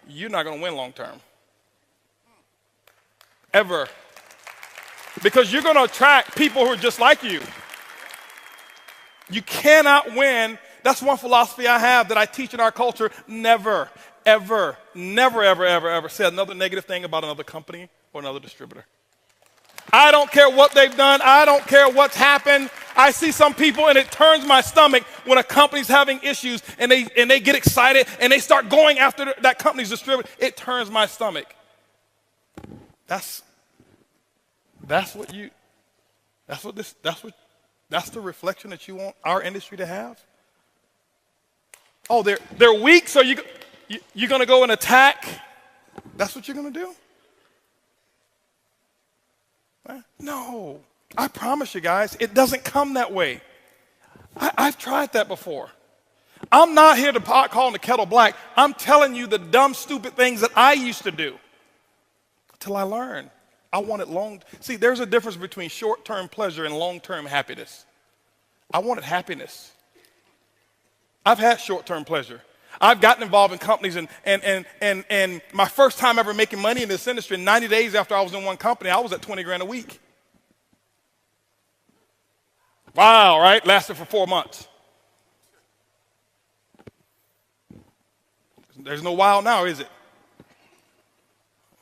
You're not going to win long term. Ever. Because you're going to attract people who are just like you. You cannot win. That's one philosophy I have that I teach in our culture. Never, ever, never, ever, ever, ever say another negative thing about another company or another distributor. I don't care what they've done. I don't care what's happened. I see some people and it turns my stomach when a company's having issues and they get excited and they start going after that company's distributor. It turns my stomach. That's the reflection that you want our industry to have. Oh, they're weak, so you're going to go and attack. That's what you're going to do? No, I promise you guys, it doesn't come that way. I've tried that before. I'm not here to call the kettle black. I'm telling you the dumb, stupid things that I used to do until I learned. I wanted see, there's a difference between short-term pleasure and long-term happiness. I wanted happiness. I've had short-term pleasure. I've gotten involved in companies and my first time ever making money in this industry, 90 days after I was in one company, I was at 20 grand a week. Wow, right? Lasted for 4 months. There's no wow now, is it?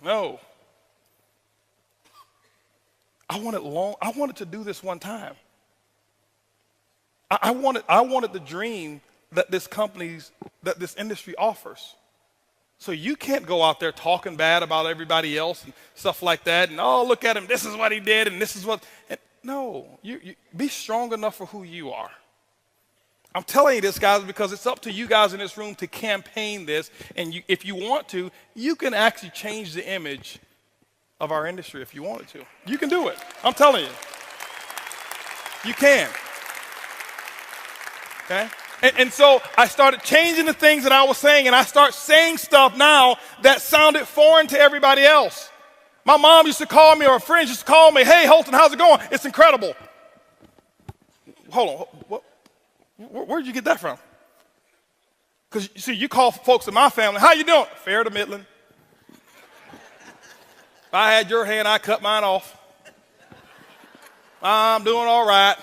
No. I wanted to do this one time. I wanted the dream that this industry offers. So you can't go out there talking bad about everybody else and stuff like that. And, oh, look at him. This is what he did. And this is what. No, you be strong enough for who you are. I'm telling you this, guys, because it's up to you guys in this room to campaign this. And if you want to, you can actually change the image of our industry if you wanted to. You can do it. I'm telling you. You can. Okay? And so I started changing the things that I was saying, and I start saying stuff now that sounded foreign to everybody else. My mom used to call me, or friends used to call me, hey, Holton, how's it going? It's incredible. Hold on. Where'd you get that from? Because, see, you call folks in my family, how you doing? Fair to middling. If I had your hand, I'd cut mine off. I'm doing all right.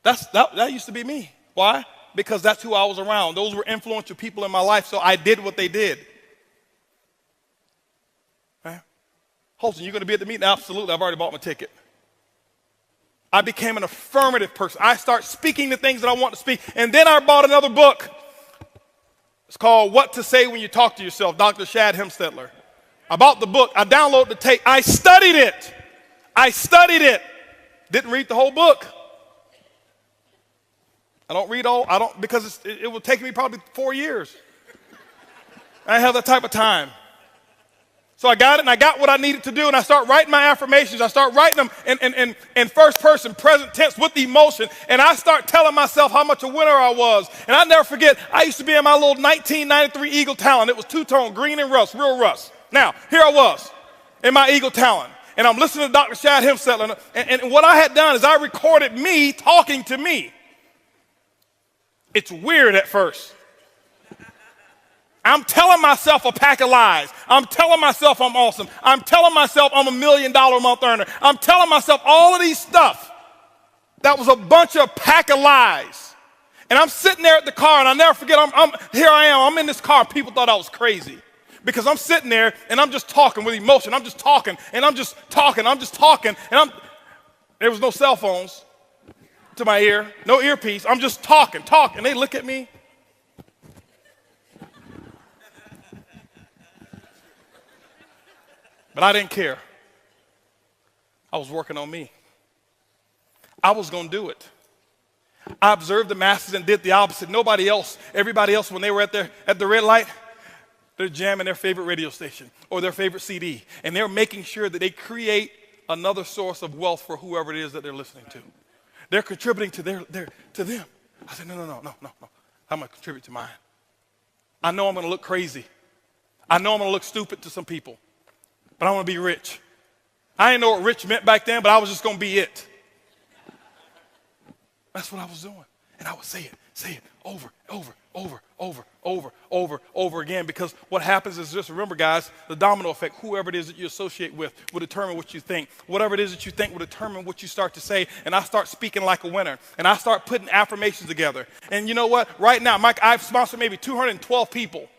That used to be me. Why? Because that's who I was around. Those were influential people in my life, so I did what they did. Okay? Holton, you going to be at the meeting? Absolutely. I've already bought my ticket. I became an affirmative person. I start speaking the things that I want to speak. And then I bought another book. It's called What to Say When You Talk to Yourself, Dr. Shad Hemstetler. I bought the book. I downloaded the tape. I studied it. Didn't read the whole book. Because it would take me probably 4 years. I didn't have that type of time. So I got it, and I got what I needed to do, and I start writing my affirmations. I start writing them in first person, present tense, with emotion, and I start telling myself how much a winner I was. And I never forget, I used to be in my little 1993 Eagle Talon. It was two-tone, green and rust, real rust. Now, here I was in my Eagle Talon, and I'm listening to Dr. Shad Hemstetler, and what I had done is I recorded me talking to me. It's weird at first. I'm telling myself a pack of lies. I'm telling myself I'm awesome. I'm telling myself I'm $1 million a month earner. I'm telling myself all of these stuff. That was a bunch of pack of lies. And I'm sitting there at the car, and I'll never forget, here I am. I'm in this car. People thought I was crazy because I'm sitting there, and I'm just talking with emotion. I'm just talking, and I'm just talking. There was no cell phones to my ear, no earpiece. I'm just talking. And they look at me. But I didn't care. I was working on me. I was going to do it. I observed the masses and did the opposite. Nobody else, everybody else, when they were at the red light, they're jamming their favorite radio station or their favorite CD. And they're making sure that they create another source of wealth for whoever it is that they're listening to. They're contributing to them. I said, no. I'm going to contribute to mine. I know I'm going to look crazy. I know I'm going to look stupid to some people. But I want to be rich. I didn't know what rich meant back then, but I was just going to be it. That's what I was doing. And I would say it over again, because what happens is, just remember, guys, the domino effect. Whoever it is that you associate with will determine what you think. Whatever it is that you think will determine what you start to say. And I start speaking like a winner, and I start putting affirmations together. And you know what? Right now, Mike, I've sponsored maybe 212 people.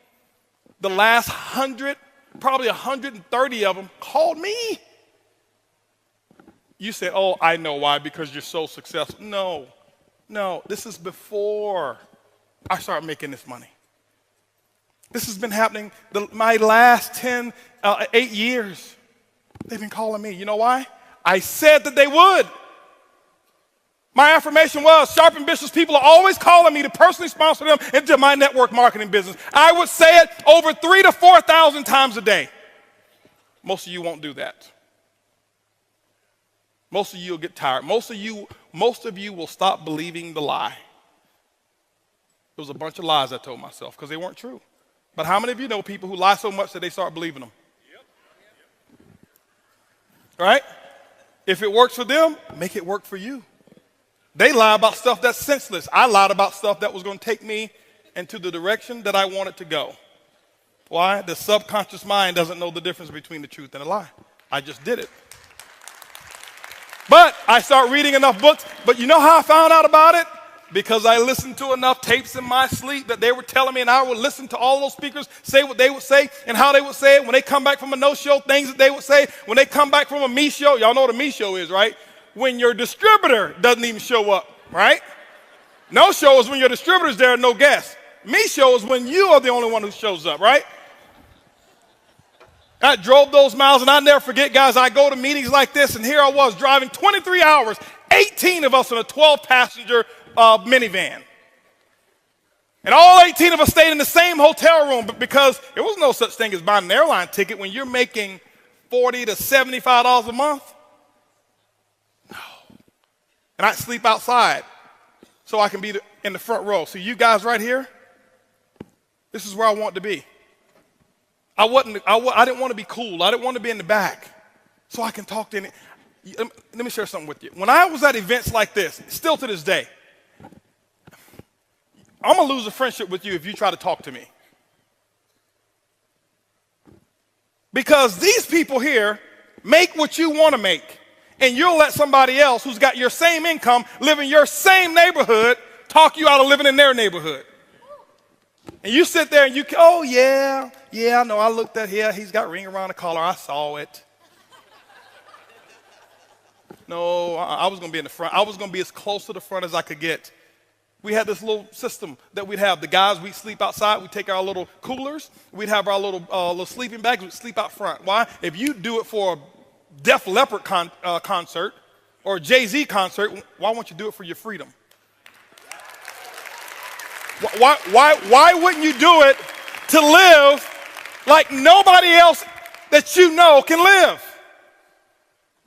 The last 100, probably 130 of them called me. You say, oh, I know why, because you're so successful. No, this is before I started making this money. This has been happening my last 8 years. They've been calling me. You know why? I said that they would. My affirmation was, sharp, ambitious people are always calling me to personally sponsor them into my network marketing business. I would say it over 3,000 to 4,000 times a day. Most of you won't do that. Most of you will get tired. Most of you will stop believing the lie. It was a bunch of lies I told myself because they weren't true. But how many of you know people who lie so much that they start believing them? Right? If it works for them, make it work for you. They lie about stuff that's senseless. I lied about stuff that was going to take me into the direction that I wanted to go. Why? The subconscious mind doesn't know the difference between the truth and a lie. I just did it. But I start reading enough books. But you know how I found out about it? Because I listened to enough tapes in my sleep that they were telling me, and I would listen to all those speakers say what they would say and how they would say it. When they come back from a no-show, things that they would say. When they come back from a me show, y'all know what a me show is, right? When your distributor doesn't even show up, right? No show is when your distributor's there and no guests. Me show is when you are the only one who shows up, right? I drove those miles, and I'll never forget, guys, I go to meetings like this, and here I was driving 23 hours, 18 of us in a 12-passenger minivan. And all 18 of us stayed in the same hotel room because there was no such thing as buying an airline ticket when you're making $40 to $75 a month. No. And I'd sleep outside so I can be in the front row. So you guys right here, this is where I want to be. I didn't want to be cool. I didn't want to be in the back so I can talk to any. Let me share something with you. When I was at events like this, still to this day, I'm going to lose a friendship with you if you try to talk to me. Because these people here make what you want to make, and you'll let somebody else who's got your same income, live in your same neighborhood, talk you out of living in their neighborhood. And you sit there and oh, yeah, no, I looked at here. He's got ring around the collar. I saw it. No, I was going to be in the front. I was going to be as close to the front as I could get. We had this little system that we'd have. The guys, we'd sleep outside. We'd take our little coolers. We'd have our little sleeping bags. We'd sleep out front. Why? If you do it for a Def Leppard concert or a Jay-Z concert, why won't you do it for your freedom? Why wouldn't you do it to live like nobody else that you know can live?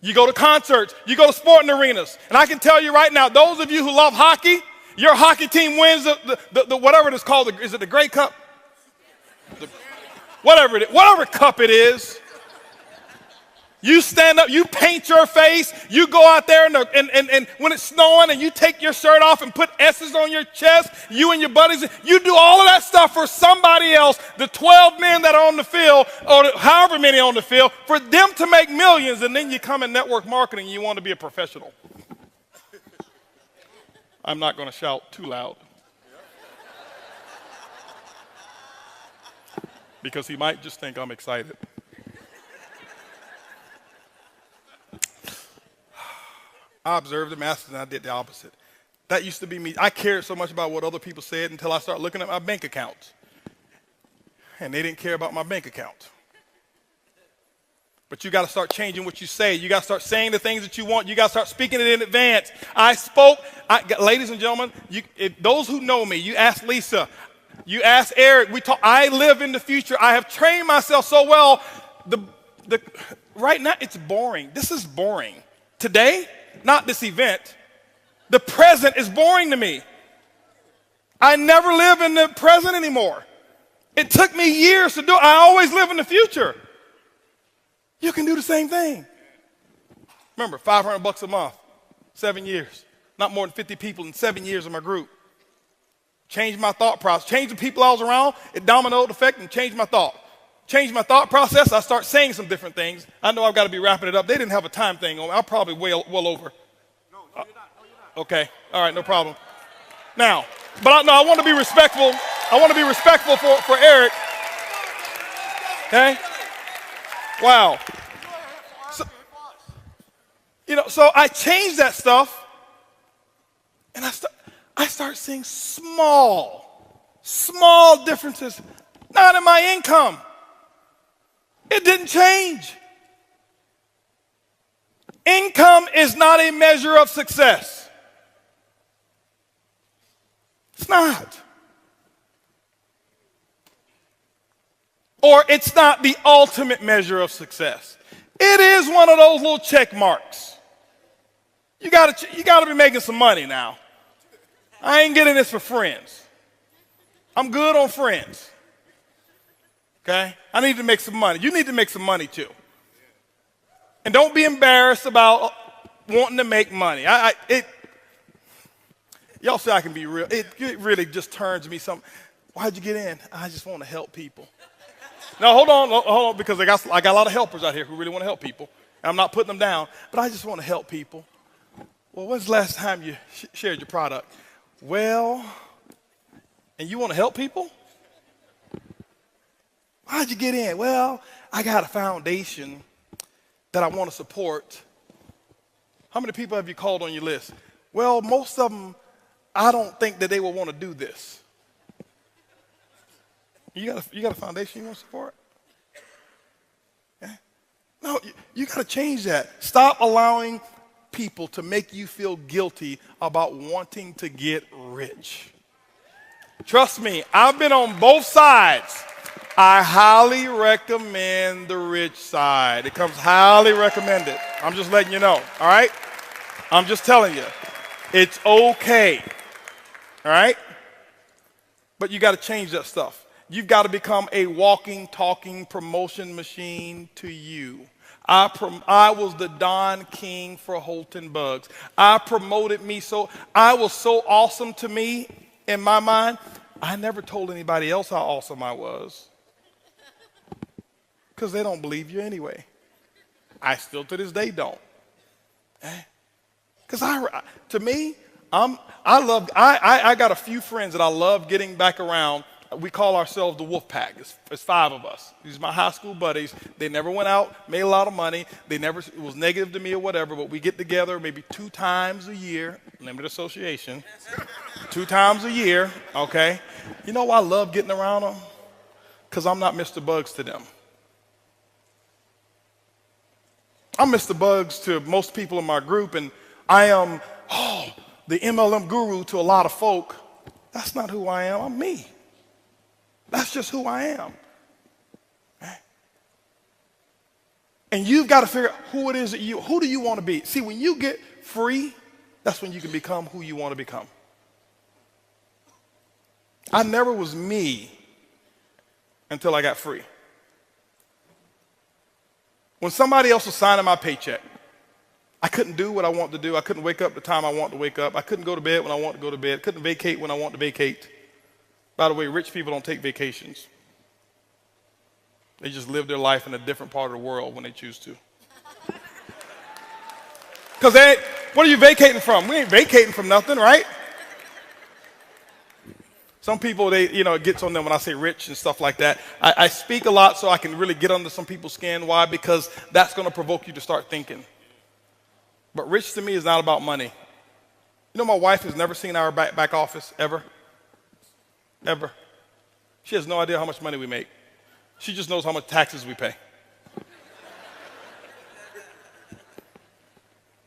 You go to concerts. You go to sporting arenas. And I can tell you right now, those of you who love hockey, your hockey team wins the whatever it is called. Is it the Grey Cup? Whatever cup it is. You stand up, you paint your face, you go out there and when it's snowing and you take your shirt off and put S's on your chest, you and your buddies, you do all of that stuff for somebody else, the 12 men that are on the field, or however many on the field, for them to make millions, and then you come in network marketing and you want to be a professional. I'm not going to shout too loud. Because he might just think I'm excited. I observed the masters and I did the opposite. That used to be me. I cared so much about what other people said until I started looking at my bank account. And they didn't care about my bank account. But you got to start changing what you say. You got to start saying the things that you want. You got to start speaking it in advance. Ladies and gentlemen, those who know me, you ask Lisa, you ask Eric, I live in the future. I have trained myself so well. Right now, it's boring. This is boring. Today, not this event. The present is boring to me. I never live in the present anymore. It took me years to do it. I always live in the future. You can do the same thing. Remember, $500 a month, 7 years. Not more than 50 people in 7 years in my group. Changed my thought process. Changed the people I was around. It dominoed effect and changed my thought. Changed my thought process. I start saying some different things. I know I've got to be wrapping it up. They didn't have a time thing on me. I'm probably well over. No, you're not. No, you're not. Okay. All right. No problem. Now, but I want to be respectful. I want to be respectful for Eric. Okay. Wow. So I changed that stuff, and I start seeing small differences, not in my income. It didn't change. Income is not a measure of success. It's not. Or it's not the ultimate measure of success. It is one of those little check marks. You gotta be making some money now. I ain't getting this for friends. I'm good on friends. Okay? I need to make some money. You need to make some money too. And don't be embarrassed about wanting to make money. Y'all say I can be real. It really just turns me something. Why'd you get in? I just want to help people. Now, hold on, because I got a lot of helpers out here who really want to help people. And I'm not putting them down, but I just want to help people. Well, when's the last time you shared your product? Well, and you want to help people? How'd you get in? Well, I got a foundation that I want to support. How many people have you called on your list? Well, most of them, I don't think that they will want to do this. You got a foundation you want to support? Yeah? No, you got to change that. Stop allowing people to make you feel guilty about wanting to get rich. Trust me, I've been on both sides. I highly recommend the rich side. It comes highly recommended. I'm just letting you know, all right? I'm just telling you. It's okay, all right? But you got to change that stuff. You've got to become a walking, talking promotion machine to you. I was the Don King for Holton Bugs. I promoted me so, I was so awesome to me in my mind, I never told anybody else how awesome I was. Because they don't believe you anyway. I still to this day don't. Because to me, I got a few friends that I love getting back around. We call ourselves the Wolf Pack. It's 5 of us. These are my high school buddies. They never went out, made a lot of money. It was negative to me or whatever, but we get together maybe 2 times a year, limited association, 2 times a year, okay? You know why I love getting around them? Because I'm not Mr. Bugs to them. I'm Mr. Bugs to most people in my group, and I am, the MLM guru to a lot of folk. That's not who I am. I'm me. That's just who I am. And you've got to figure out who it is who do you want to be? See, when you get free, that's when you can become who you want to become. I never was me until I got free. When somebody else was signing my paycheck, I couldn't do what I want to do. I couldn't wake up the time I want to wake up. I couldn't go to bed when I want to go to bed. Couldn't vacate when I want to vacate. By the way, rich people don't take vacations. They just live their life in a different part of the world when they choose to. Because what are you vacating from? We ain't vacating from nothing, right? Some people, it gets on them when I say rich and stuff like that. I speak a lot so I can really get under some people's skin. Why? Because that's going to provoke you to start thinking. But rich to me is not about money. You know, my wife has never seen our back office, ever. Ever. She has no idea how much money we make. She just knows how much taxes we pay.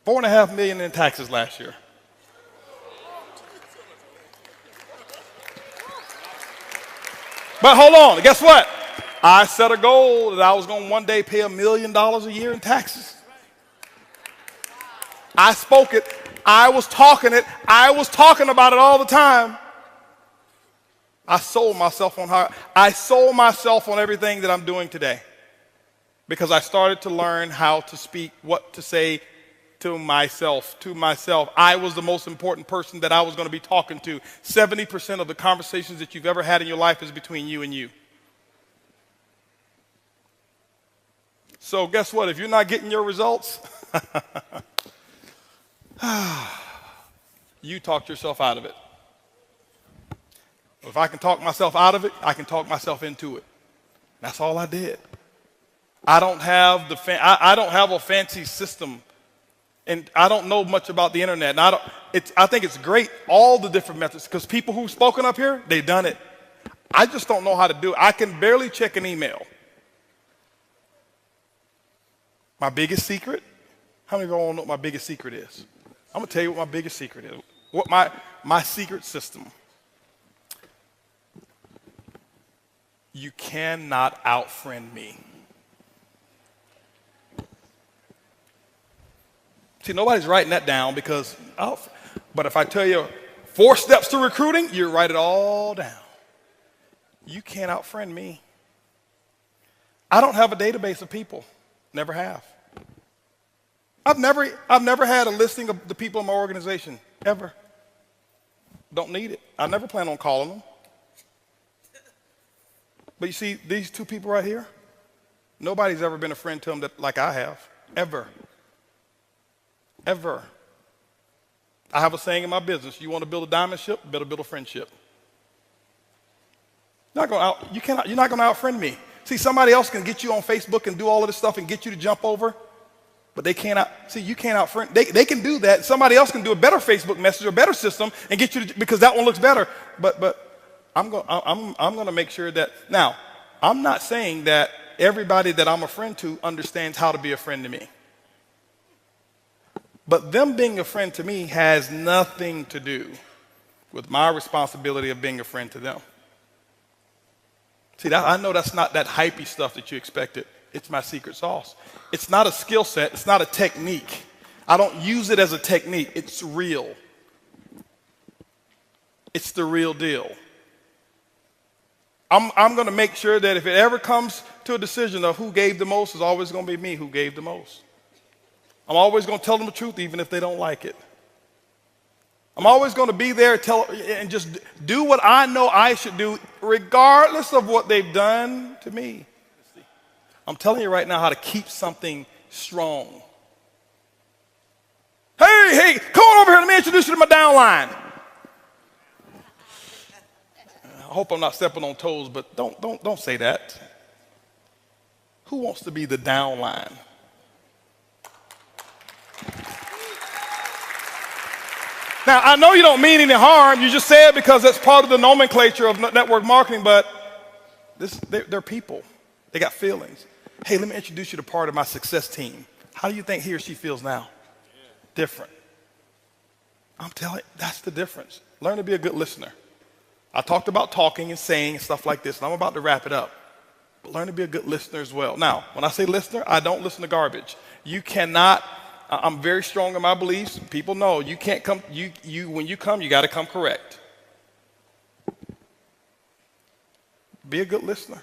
$4.5 million in taxes last year. But hold on, guess what? I set a goal that I was going to one day pay $1 million a year in taxes. I spoke it. I was talking it. I was talking about it all the time. I sold myself on everything that I'm doing today because I started to learn how to speak, what to say, to myself. I was the most important person that I was going to be talking to. 70% of the conversations that you've ever had in your life is between you and you. So guess what? If you're not getting your results, you talked yourself out of it. If I can talk myself out of it, I can talk myself into it. That's all I did. I don't have I don't have a fancy system, and I don't know much about the internet. And I think it's great, all the different methods, because people who've spoken up here, they've done it. I just don't know how to do it. I can barely check an email. My biggest secret? How many of y'all know what my biggest secret is? I'm going to tell you what my biggest secret is. What my secret system. You cannot out-friend me. See, nobody's writing that down because, but if I tell you 4 steps to recruiting, you write it all down. You can't out-friend me. I don't have a database of people. Never have. I've never had a listing of the people in my organization, ever. Don't need it. I never plan on calling them. But you see, these 2 people right here, nobody's ever been a friend to them like I have, ever. Ever. I have a saying in my business, you want to build a diamond ship, better build a friendship. You're not going to out-friend me. See, somebody else can get you on Facebook and do all of this stuff and get you to jump over, but they can't you can't out-friend. They can do that. Somebody else can do a better Facebook message or a better system and get you to, because that one looks better. But I'm going to make sure that, now, I'm not saying that everybody that I'm a friend to understands how to be a friend to me. But them being a friend to me has nothing to do with my responsibility of being a friend to them. See, I know that's not that hypey stuff that you expected. It's my secret sauce. It's not a skill set. It's not a technique. I don't use it as a technique. It's real. It's the real deal. I'm going to make sure that if it ever comes to a decision of who gave the most, it's always going to be me who gave the most. I'm always going to tell them the truth even if they don't like it. I'm always going to be there and just do what I know I should do regardless of what they've done to me. I'm telling you right now how to keep something strong. Hey, come on over here. Let me introduce you to my downline. I hope I'm not stepping on toes, but don't say that. Who wants to be the downline? Now, I know you don't mean any harm. You just say it because that's part of the nomenclature of network marketing, but they're people. They got feelings. Hey, let me introduce you to part of my success team. How do you think he or she feels now? Different. I'm telling you, that's the difference. Learn to be a good listener. I talked about talking and saying and stuff like this, and I'm about to wrap it up. But learn to be a good listener as well. Now, when I say listener, I don't listen to garbage. You cannot, I'm very strong in my beliefs. People know you can't come, when you come, you got to come correct. Be a good listener.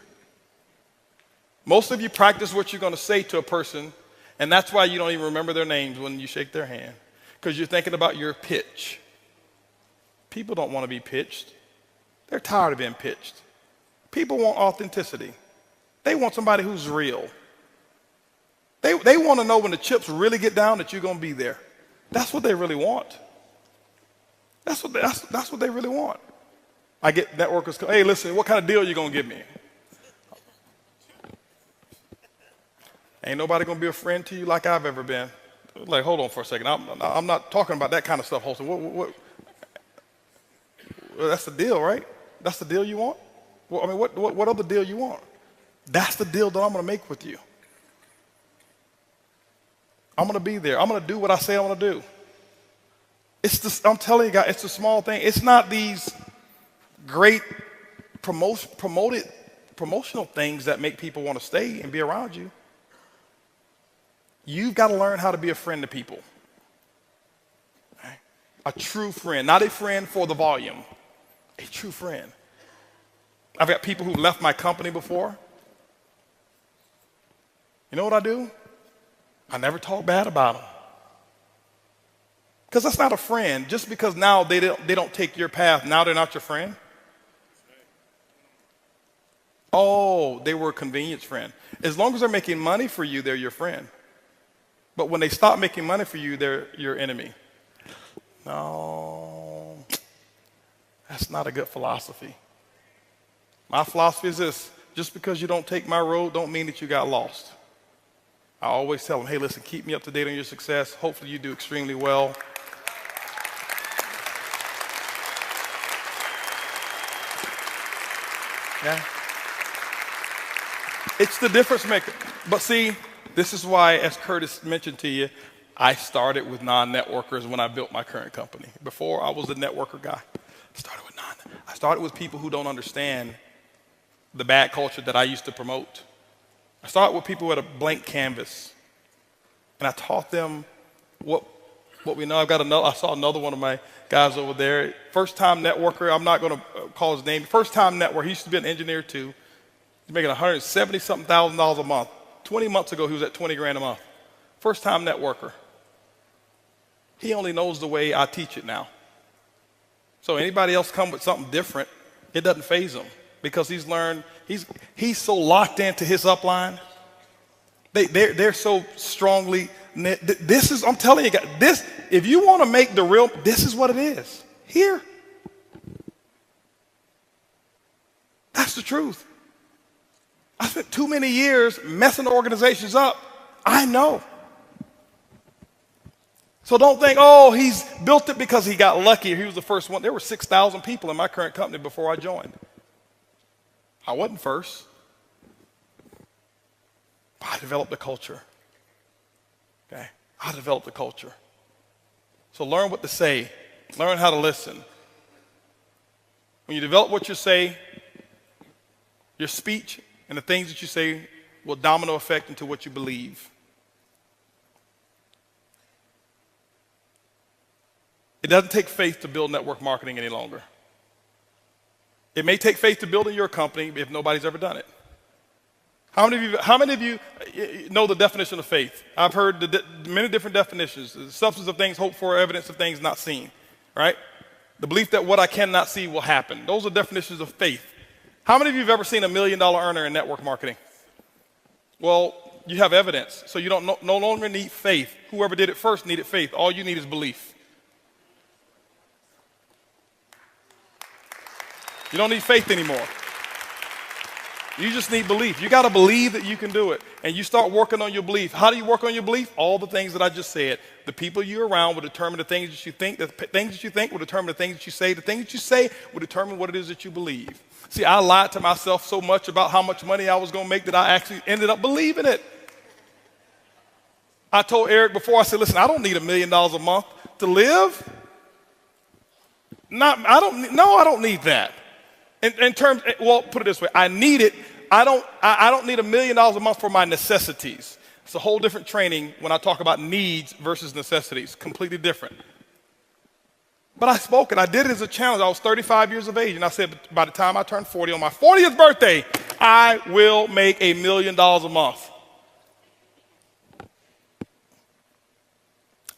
Most of you practice what you're going to say to a person, and that's why you don't even remember their names when you shake their hand, because you're thinking about your pitch. People don't want to be pitched. They're tired of being pitched. People want authenticity. They want somebody who's real. They want to know when the chips really get down that you're going to be there. That's what they really want. That's what they really want. I get networkers, hey, listen, what kind of deal are you going to give me? Ain't nobody going to be a friend to you like I've ever been. Like, hold on for a second. I'm not talking about that kind of stuff, Holton. Well, that's the deal, right? That's the deal you want? Well, I mean, what other deal you want? That's the deal that I'm going to make with you. I'm going to be there. I'm going to do what I say I'm going to do. I'm telling you guys, it's a small thing. It's not these great promotional things that make people want to stay and be around you. You've got to learn how to be a friend to people. Okay? A true friend, not a friend for the volume. A true friend. I've got people who left my company before. You know what I do? I never talk bad about them. Because that's not a friend. Just because now they don't take your path, now they're not your friend. Oh, they were a convenience friend. As long as they're making money for you, they're your friend. But when they stop making money for you, they're your enemy. No, that's not a good philosophy. My philosophy is this: just because you don't take my road don't mean that you got lost. I always tell them, hey, listen, keep me up to date on your success. Hopefully you do extremely well. Yeah. It's the difference maker. But see, this is why, as Curtis mentioned to you, I started with non-networkers when I built my current company. Before, I was a networker guy. I started with people who don't understand the bad culture that I used to promote. I started with people with a blank canvas, and I taught them what we know. I saw another one of my guys over there, first-time networker. I'm not going to call his name. First-time networker. He used to be an engineer too. He's making $170-something thousand a month. 20 months ago, he was at 20 grand a month. First-time networker. He only knows the way I teach it now. So anybody else come with something different, it doesn't faze him because he's learned. He's so locked into his upline. They're so strongly. This is, I'm telling you guys, this, if you want to make the real, this is what it is. Here. That's the truth. I spent too many years messing organizations up. I know. So don't think, oh, he's built it because he got lucky or he was the first one. There were 6,000 people in my current company before I joined. I wasn't first. I developed the culture. Okay? I developed the culture. So learn what to say. Learn how to listen. When you develop what you say, your speech and the things that you say will domino effect into what you believe. It doesn't take faith to build network marketing any longer. It may take faith to build in your company if nobody's ever done it. How many of you know the definition of faith? I've heard many different definitions. The substance of things hoped for, evidence of things not seen, right? The belief that what I cannot see will happen. Those are definitions of faith. How many of you have ever seen $1 million earner in network marketing? Well, you have evidence, so you don't no longer need faith. Whoever did it first needed faith. All you need is belief. You don't need faith anymore. You just need belief. You got to believe that you can do it. And you start working on your belief. How do you work on your belief? All the things that I just said. The people you're around will determine the things that you think. The things that you think will determine the things that you say. The things that you say will determine what it is that you believe. See, I lied to myself so much about how much money I was going to make that I actually ended up believing it. I told Eric before, I said, listen, I don't need $1 million a month to live. I don't need that. In terms, well, put it this way, I need it. I don't need $1 million a month for my necessities. It's a whole different training when I talk about needs versus necessities, completely different. But I spoke it. I did it as a challenge. I was 35 years of age, and I said by the time I turned 40 on my 40th birthday, I will make $1 million a month.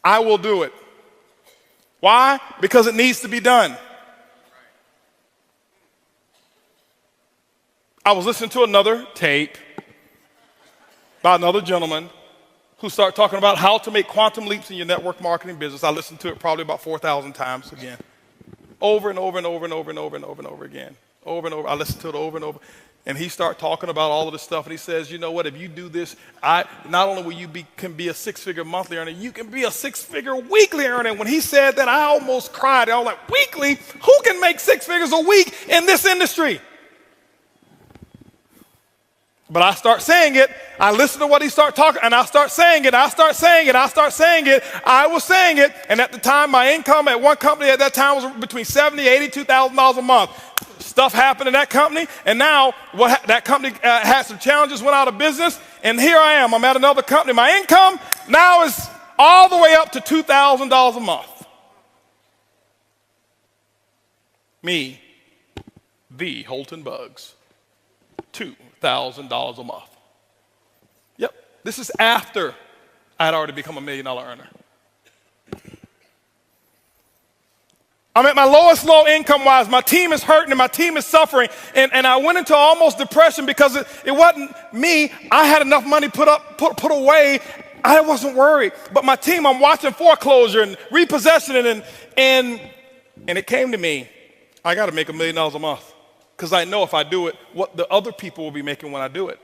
I will do it. Why? Because it needs to be done. I was listening to another tape by another gentleman who started talking about how to make quantum leaps in your network marketing business. I listened to it probably about 4,000 times again. Over and over and over and over and over and over and over again. Over and over. I listened to it over and over. And he started talking about all of this stuff. And he says, you know what, if you do this, not only will you can be a six-figure monthly earner, you can be a six-figure weekly earner. When he said that, I almost cried. I was like, weekly? Who can make 6 figures a week in this industry? But I start saying it. I listen to what he started talking, and I start saying it. I start saying it. I start saying it. I was saying it. And at the time, my income at one company at that time was between $70,000 to $82,000 a month. Stuff happened in that company, and now that company had some challenges, went out of business, and here I am. I'm at another company. My income now is all the way up to $2,000 a month. Me, the Holton Bugs, $2,000 a month. Yep, this is after I had already become $1 million earner. I'm at my lowest low income wise. My team is hurting and my team is suffering. And I went into almost depression because it wasn't me. I had enough money put away. I wasn't worried. But my team, I'm watching foreclosure and repossession and it came to me. I got to make $1 million a month because I know if I do it, what the other people will be making when I do it.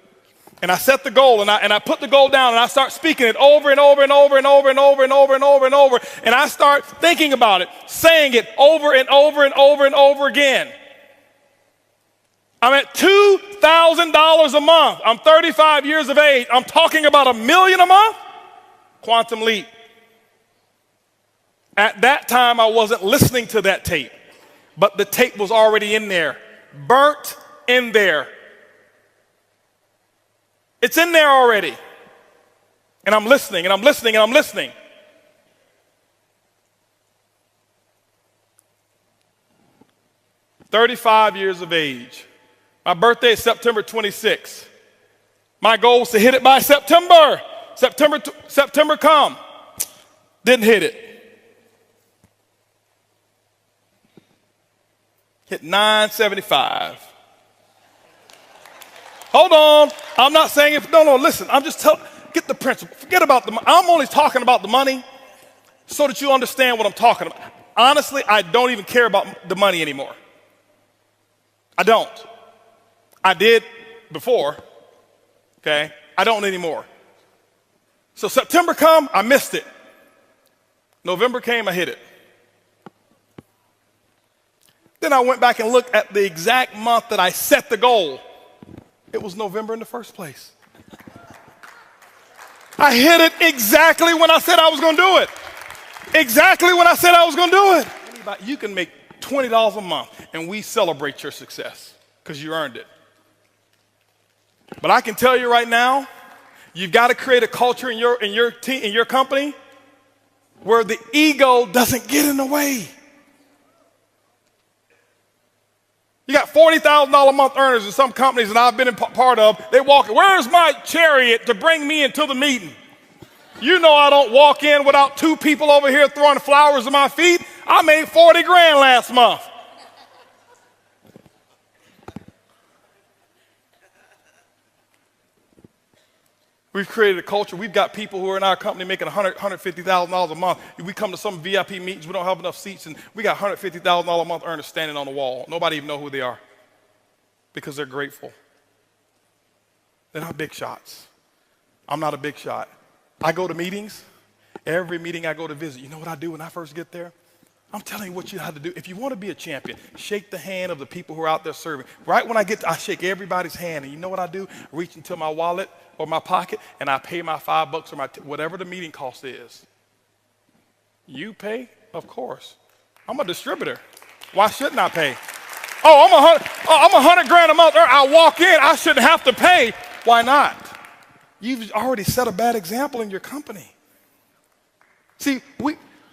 And I set the goal and I put the goal down and I start speaking it over and over and over and over and over and over and over and over. And I start thinking about it, saying it over and over and over and over again. I'm at $2,000 a month. I'm 35 years of age. I'm talking about $1 million a month. Quantum leap. At that time, I wasn't listening to that tape, but the tape was already in there, burnt in there. It's in there already. And I'm listening, and I'm listening, and I'm listening. "35 years of age. My birthday is September 26th. My goal was to hit it by September. September come. Didn't hit it. Hit 975. Hold on. I'm not saying if, no, listen. I'm just telling, get the principle. Forget about the money. I'm only talking about the money so that you understand what I'm talking about. Honestly, I don't even care about the money anymore. I don't. I did before, okay? I don't anymore. So September come, I missed it. November came, I hit it. Then I went back and looked at the exact month that I set the goal. It was November in the first place. I hit it exactly when I said I was going to do it. Exactly when I said I was going to do it. You can make $20 a month, and we celebrate your success because you earned it. But I can tell you right now, you've got to create a culture in your team, in your company, where the ego doesn't get in the way. You got $40,000 a month earners in some companies that I've been a part of. They walk, "Where's my chariot to bring me into the meeting?" You know I don't walk in without 2 people over here throwing flowers at my feet. I made 40 grand last month. We've created a culture. We've got people who are in our company making $150,000 a month. We come to some VIP meetings, we don't have enough seats, and we got $150,000 a month earners standing on the wall. Nobody even know who they are because they're grateful. They're not big shots. I'm not a big shot. I go to meetings. Every meeting I go to visit, you know what I do when I first get there? I'm telling you what you have to do. If you want to be a champion, shake the hand of the people who are out there serving. Right when I get to, I shake everybody's hand, and you know what I do? Reach into my wallet or my pocket, and I pay my $5 or whatever the meeting cost is. You pay? Of course. I'm a distributor. Why shouldn't I pay? I'm $100 grand a month. I walk in, I shouldn't have to pay. Why not? You've already set a bad example in your company. See,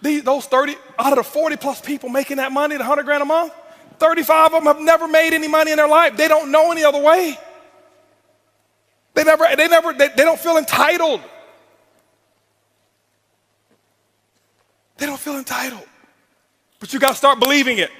those 30 out of the 40 plus people making that money, the $100 grand a month, 35 of them have never made any money in their life. They don't know any other way. They don't feel entitled. They don't feel entitled. But you got to start believing it.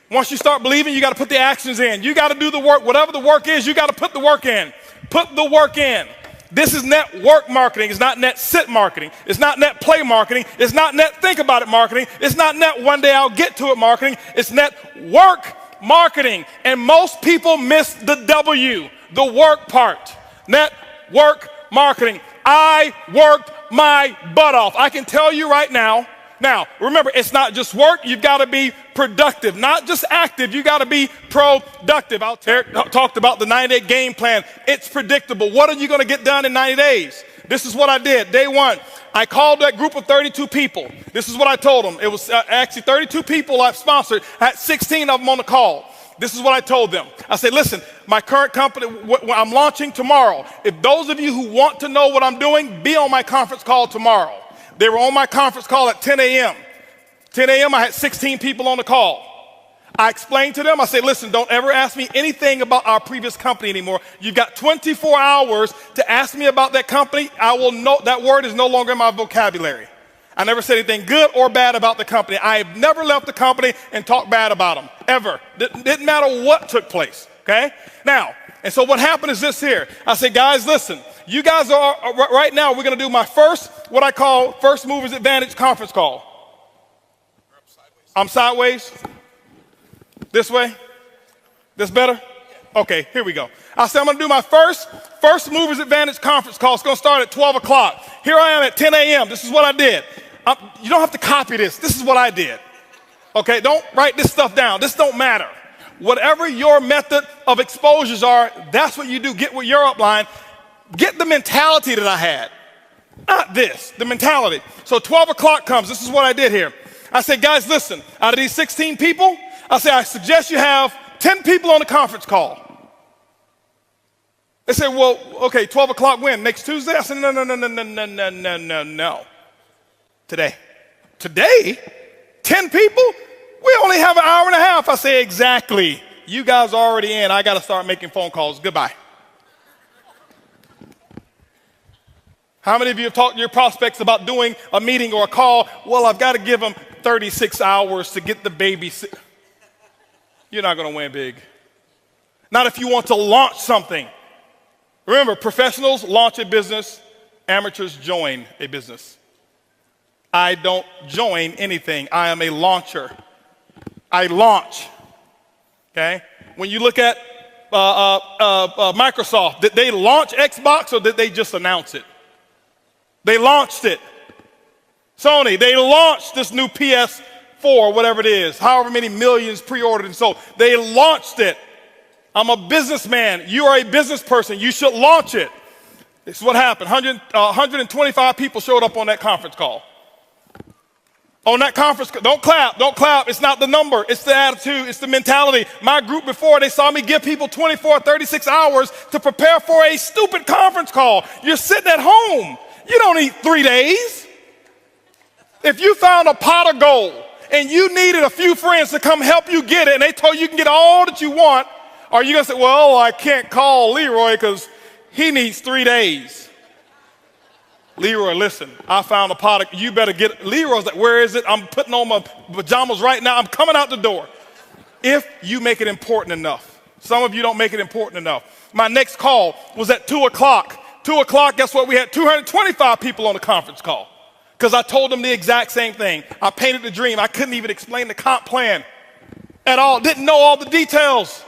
Once you start believing, you got to put the actions in. You got to do the work. Whatever the work is, you got to put the work in. Put the work in. This is network marketing. It's not net sit marketing. It's not net play marketing. It's not net think about it marketing. It's not net one day I'll get to it marketing. It's net work marketing. And most people miss the W, the work part. Network marketing. I worked my butt off. I can tell you right now. Now, remember, it's not just work. You've got to be productive, not just active. You got to be productive. Eric talked about the 90-day game plan. It's predictable. What are you going to get done in 90 days? This is what I did. Day one, I called that group of 32 people. This is what I told them. It was actually 32 people I've sponsored. I had 16 of them on the call. This is what I told them. I said, listen, my current company, I'm launching tomorrow. If those of you who want to know what I'm doing, be on my conference call tomorrow. They were on my conference call at 10 a.m. 10 a.m., I had 16 people on the call. I explained to them, I said, listen, don't ever ask me anything about our previous company anymore. You've got 24 hours to ask me about that company. I will know that word is no longer in my vocabulary. I never said anything good or bad about the company. I have never left the company and talked bad about them, ever. Didn't matter what took place, okay? Now, and so what happened is this here. I said, guys, listen, you guys are, right now, we're going to do my first, what I call First Movers Advantage conference call. I'm sideways? This way? This better? Okay, here we go. I said, I'm going to do my First Movers Advantage conference call. It's going to start at 12 o'clock. Here I am at 10 a.m. This is what I did. You don't have to copy this. This is what I did. Okay, don't write this stuff down. This don't matter. Whatever your method of exposures are, that's what you do. Get with your upline. Get the mentality that I had. Not this, the mentality. So 12 o'clock comes. This is what I did here. I said, guys, listen, out of these 16 people, I said, I suggest you have 10 people on the conference call. They said, well, okay, 12 o'clock when? Next Tuesday? I said, no. Today. Today? 10 people? We only have an hour and a half. I say, exactly. You guys are already in. I got to start making phone calls. Goodbye. How many of you have talked to your prospects about doing a meeting or a call? Well, I've got to give them 36 hours to get the baby. You're not going to win big. Not if you want to launch something. Remember, professionals launch a business. Amateurs join a business. I don't join anything. I am a launcher. I launch. Okay? When you look at Microsoft, did they launch Xbox or did they just announce it? They launched it. Sony, they launched this new PS4, whatever it is, however many millions pre-ordered and sold. They launched it. I'm a businessman. You are a business person. You should launch it. This is what happened. 125 people showed up on that conference call. On that conference call, don't clap. It's not the number. It's the attitude. It's the mentality. My group before, they saw me give people 24, 36 hours to prepare for a stupid conference call. You're sitting at home. You don't need 3 days. If you found a pot of gold and you needed a few friends to come help you get it and they told you can get all that you want, are you going to say, well, I can't call Leroy because he needs 3 days? Leroy, listen, I found a pot of, you better get it. Leroy's like, where is it? I'm putting on my pajamas right now. I'm coming out the door. If you make it important enough. Some of you don't make it important enough. My next call was at 2 o'clock. 2 o'clock, guess what? We had 225 people on the conference call because I told them the exact same thing. I painted the dream. I couldn't even explain the comp plan at all. Didn't know all the details.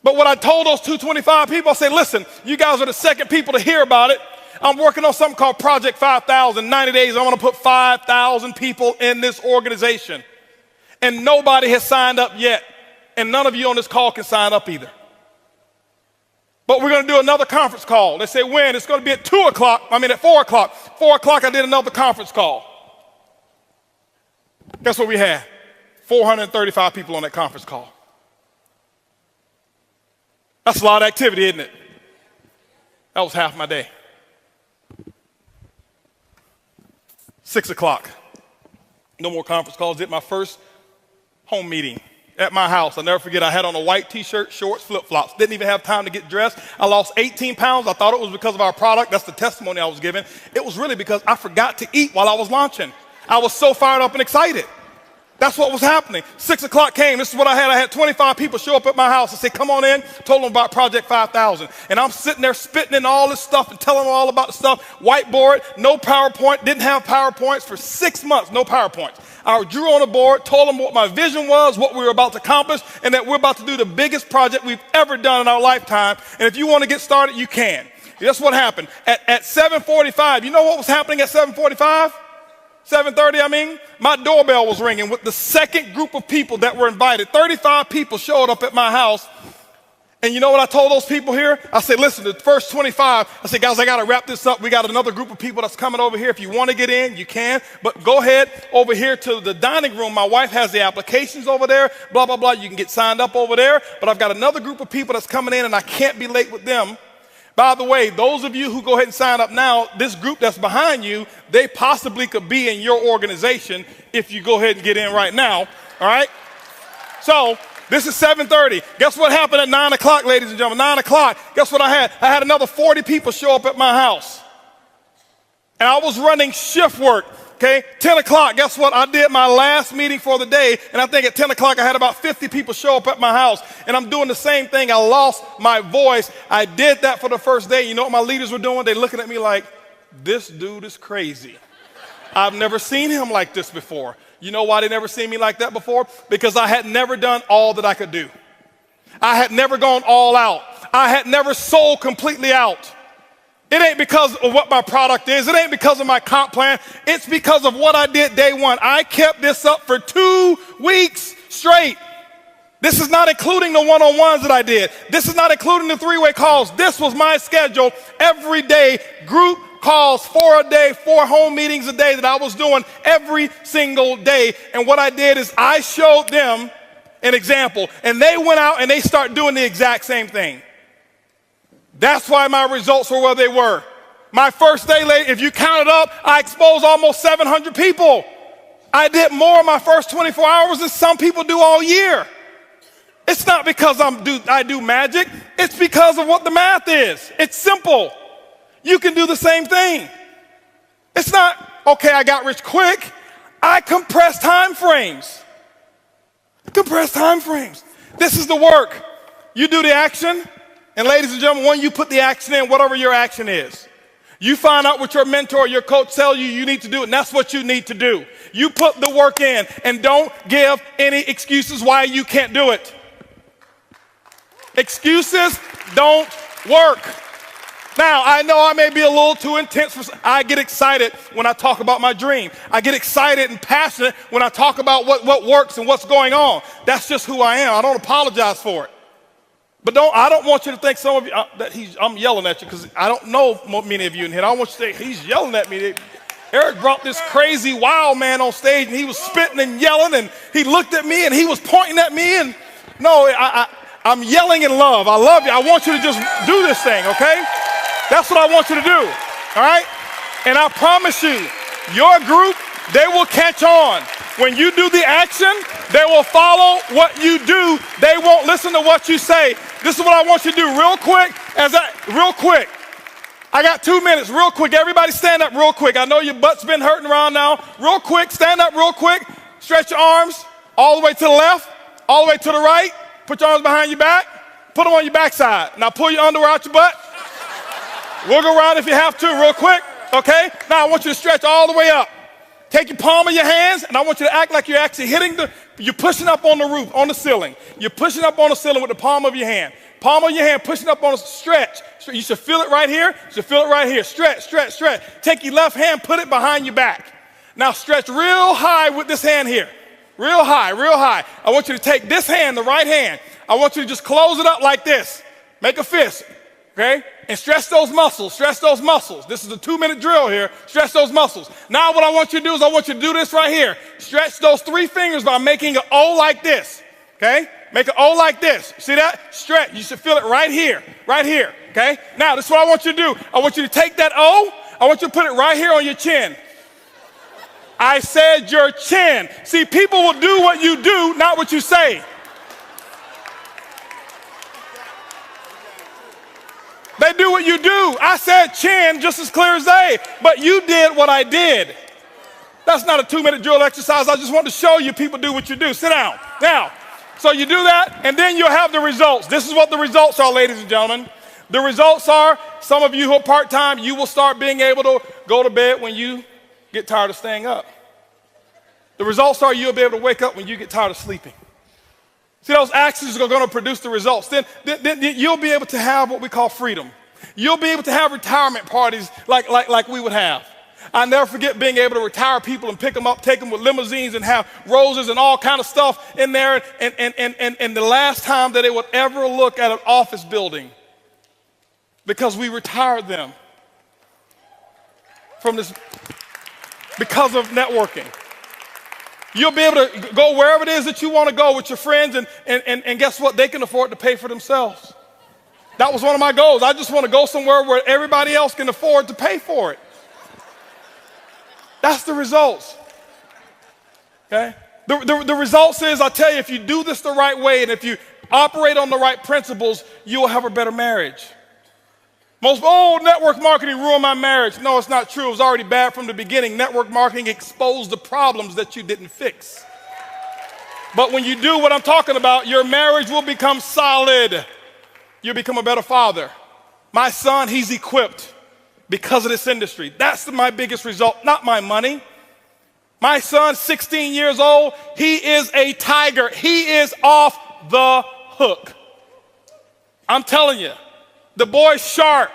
But what I told those 225 people, I said, listen, you guys are the second people to hear about it. I'm working on something called Project 5,000. 90 days, I want to put 5,000 people in this organization. And nobody has signed up yet. And none of you on this call can sign up either. But we're going to do another conference call. They say when? It's going to be at 2 o'clock. At 4 o'clock. 4 o'clock, I did another conference call. Guess what we had? 435 people on that conference call. That's a lot of activity, isn't it? That was half my day. 6 o'clock. No more conference calls. Did my first home meeting at my house. I'll never forget, I had on a white t-shirt, shorts, flip-flops. Didn't even have time to get dressed. I lost 18 pounds. I thought it was because of our product. That's the testimony I was giving. It was really because I forgot to eat while I was launching. I was so fired up and excited. That's what was happening. 6 o'clock came. This is what I had. I had 25 people show up at my house. I said, come on in. Told them about Project 5,000. And I'm sitting there spitting in all this stuff and telling them all about the stuff. Whiteboard, no PowerPoint. Didn't have PowerPoints for 6 months. No PowerPoints. I drew on a board, told them what my vision was, what we were about to accomplish, and that we're about to do the biggest project we've ever done in our lifetime. And if you want to get started, you can. That's what happened. At 7:45, you know what was happening at 7:45? 7:30, my doorbell was ringing with the second group of people that were invited. 35 people showed up at my house. And you know what I told those people here? I said, listen, the first 25, I said, guys, I got to wrap this up. We got another group of people that's coming over here. If you want to get in, you can. But go ahead over here to the dining room. My wife has the applications over there, blah, blah, blah. You can get signed up over there. But I've got another group of people that's coming in, and I can't be late with them. By the way, those of you who go ahead and sign up now, this group that's behind you, they possibly could be in your organization if you go ahead and get in right now, all right? So this is 7:30. Guess what happened at 9 o'clock, ladies and gentlemen? 9 o'clock, guess what I had? I had another 40 people show up at my house. And I was running shift work. Okay, 10 o'clock, guess what? I did my last meeting for the day, and I think at 10 o'clock I had about 50 people show up at my house, and I'm doing the same thing. I lost my voice. I did that for the first day. You know what my leaders were doing? They're looking at me like, this dude is crazy. I've never seen him like this before. You know why they never seen me like that before? Because I had never done all that I could do. I had never gone all out. I had never sold completely out. It ain't because of what my product is. It ain't because of my comp plan. It's because of what I did day one. I kept this up for 2 weeks straight. This is not including the one-on-ones that I did. This is not including the three-way calls. This was my schedule every day, group calls, 4 a day, 4 home meetings a day that I was doing every single day. And what I did is I showed them an example, and they went out and they started doing the exact same thing. That's why my results were where they were. My first day, if you count it up, I exposed almost 700 people. I did more in my first 24 hours than some people do all year. It's not because I do magic. It's because of what the math is. It's simple. You can do the same thing. It's not, okay, I got rich quick. I compress time frames. Compress time frames. This is the work. You do the action. And ladies and gentlemen, when you put the action in, whatever your action is, you find out what your mentor or your coach tells you need to do, and that's what you need to do. You put the work in, and don't give any excuses why you can't do it. Excuses don't work. Now, I know I may be a little too intense. I get excited when I talk about my dream. I get excited and passionate when I talk about what works and what's going on. That's just who I am. I don't apologize for it. But I don't want you to think some of you that I'm yelling at you, because I don't know many of you in here. I don't want you to think he's yelling at me. Eric brought this crazy wild man on stage, and he was spitting and yelling, and he looked at me, and he was pointing at me. And no, I'm yelling in love. I love you. I want you to just do this thing, okay? That's what I want you to do, all right? And I promise you, your group, they will catch on. When you do the action, they will follow what you do. They won't listen to what you say. This is what I want you to do real quick. Real quick. I got 2 minutes, real quick. Everybody stand up real quick. I know your butt's been hurting around now. Real quick, stand up real quick. Stretch your arms all the way to the left, all the way to the right. Put your arms behind your back. Put them on your backside. Now pull your underwear out your butt. Wiggle around if you have to real quick, okay? Now I want you to stretch all the way up. Take your palm of your hands, and I want you to act like you're actually you're pushing up on the roof, on the ceiling. You're pushing up on the ceiling with the palm of your hand. Palm of your hand, pushing up on a stretch. You should feel it right here. You should feel it right here. Stretch, stretch, stretch. Take your left hand, put it behind your back. Now stretch real high with this hand here. Real high, real high. I want you to take this hand, the right hand. I want you to just close it up like this. Make a fist, okay? And stretch those muscles, stretch those muscles. This is a 2-minute drill here. Stretch those muscles. Now what I want you to do is I want you to do this right here. Stretch those 3 fingers by making an O like this, okay? Make an O like this. See that? Stretch. You should feel it right here, okay? Now this is what I want you to do. I want you to take that O. I want you to put it right here on your chin. I said your chin. See, people will do what you do, not what you say. They do what you do. I said chin just as clear as day, but you did what I did. That's not a 2-minute drill exercise. I just want to show you people do what you do. Sit down. Now, so you do that, and then you'll have the results. This is what the results are, ladies and gentlemen. The results are, some of you who are part-time, you will start being able to go to bed when you get tired of staying up. The results are you'll be able to wake up when you get tired of sleeping. See, those actions are going to produce the results. Then you'll be able to have what we call freedom. You'll be able to have retirement parties like we would have. I never forget being able to retire people and pick them up, take them with limousines and have roses and all kind of stuff in there. And the last time that they would ever look at an office building, because we retired them from this because of networking. You'll be able to go wherever it is that you want to go with your friends, and guess what? They can afford to pay for themselves. That was one of my goals. I just want to go somewhere where everybody else can afford to pay for it. That's the results. Okay? The results is, I tell you, if you do this the right way and if you operate on the right principles, you will have a better marriage. Network marketing ruined my marriage. No, it's not true. It was already bad from the beginning. Network marketing exposed the problems that you didn't fix. But when you do what I'm talking about, your marriage will become solid. You'll become a better father. My son, he's equipped because of this industry. That's my biggest result, not my money. My son, 16 years old, he is a tiger. He is off the hook. I'm telling you, the boy's sharp.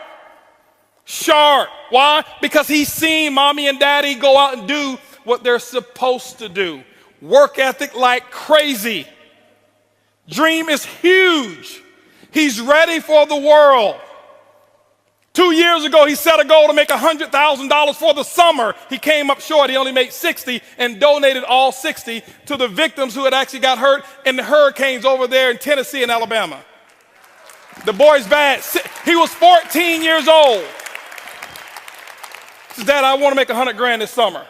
Sharp. Why? Because he's seen mommy and daddy go out and do what they're supposed to do. Work ethic like crazy. Dream is huge. He's ready for the world. 2 years ago, he set a goal to make $100,000 for the summer. He came up short. He only made 60 and donated all 60 to the victims who had actually got hurt in the hurricanes over there in Tennessee and Alabama. The boy's bad. He was 14 years old. He says, Dad, I want to make $100,000 this summer.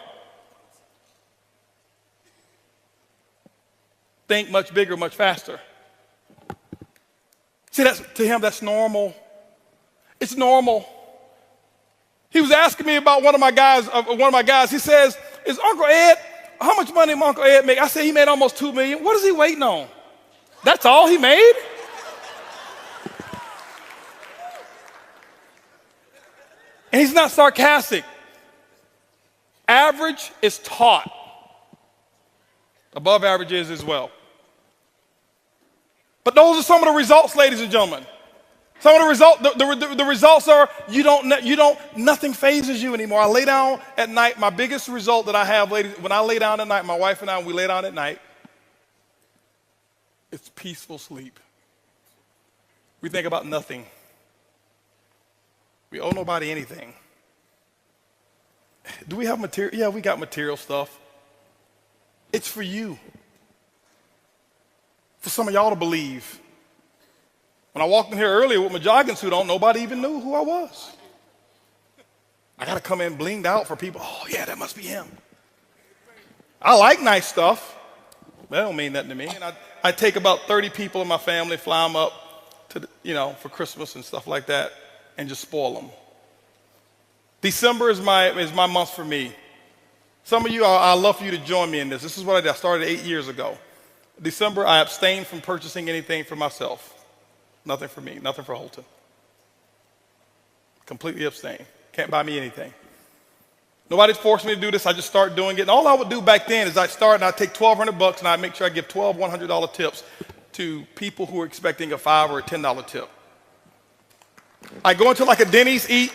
Think much bigger, much faster. See, to him, that's normal. It's normal. He was asking me about one of my guys. He says, "Is Uncle Ed? How much money did Uncle Ed make?" I said, "He made almost $2 million." What is he waiting on? That's all he made? And he's not sarcastic. Average is taught. Above average is as well. But those are some of the results, ladies and gentlemen. Some of the results are nothing phases you anymore. I lay down at night. My biggest result that I have, ladies, when I lay down at night, my wife and I, when we lay down at night, it's peaceful sleep. We think about nothing. We owe nobody anything. Do we have material? Yeah, we got material stuff. It's for you. For some of y'all to believe. When I walked in here earlier with my jogging suit on, nobody even knew who I was. I got to come in blinged out for people. Oh, yeah, that must be him. I like nice stuff. That don't mean nothing to me. And I take about 30 people in my family, fly them up to, for Christmas and stuff like that, and just spoil them. December is my month for me. Some of you, I'd love for you to join me in this. This is what I did. I started 8 years ago. December, I abstained from purchasing anything for myself. Nothing for me, nothing for Holton. Completely abstain. Can't buy me anything. Nobody forced me to do this. I just started doing it. And all I would do back then is I'd start and I'd take $1,200 and I'd make sure I give 12 $100 tips to people who were expecting a $5 or a $10 tip. I go into like a Denny's, eat,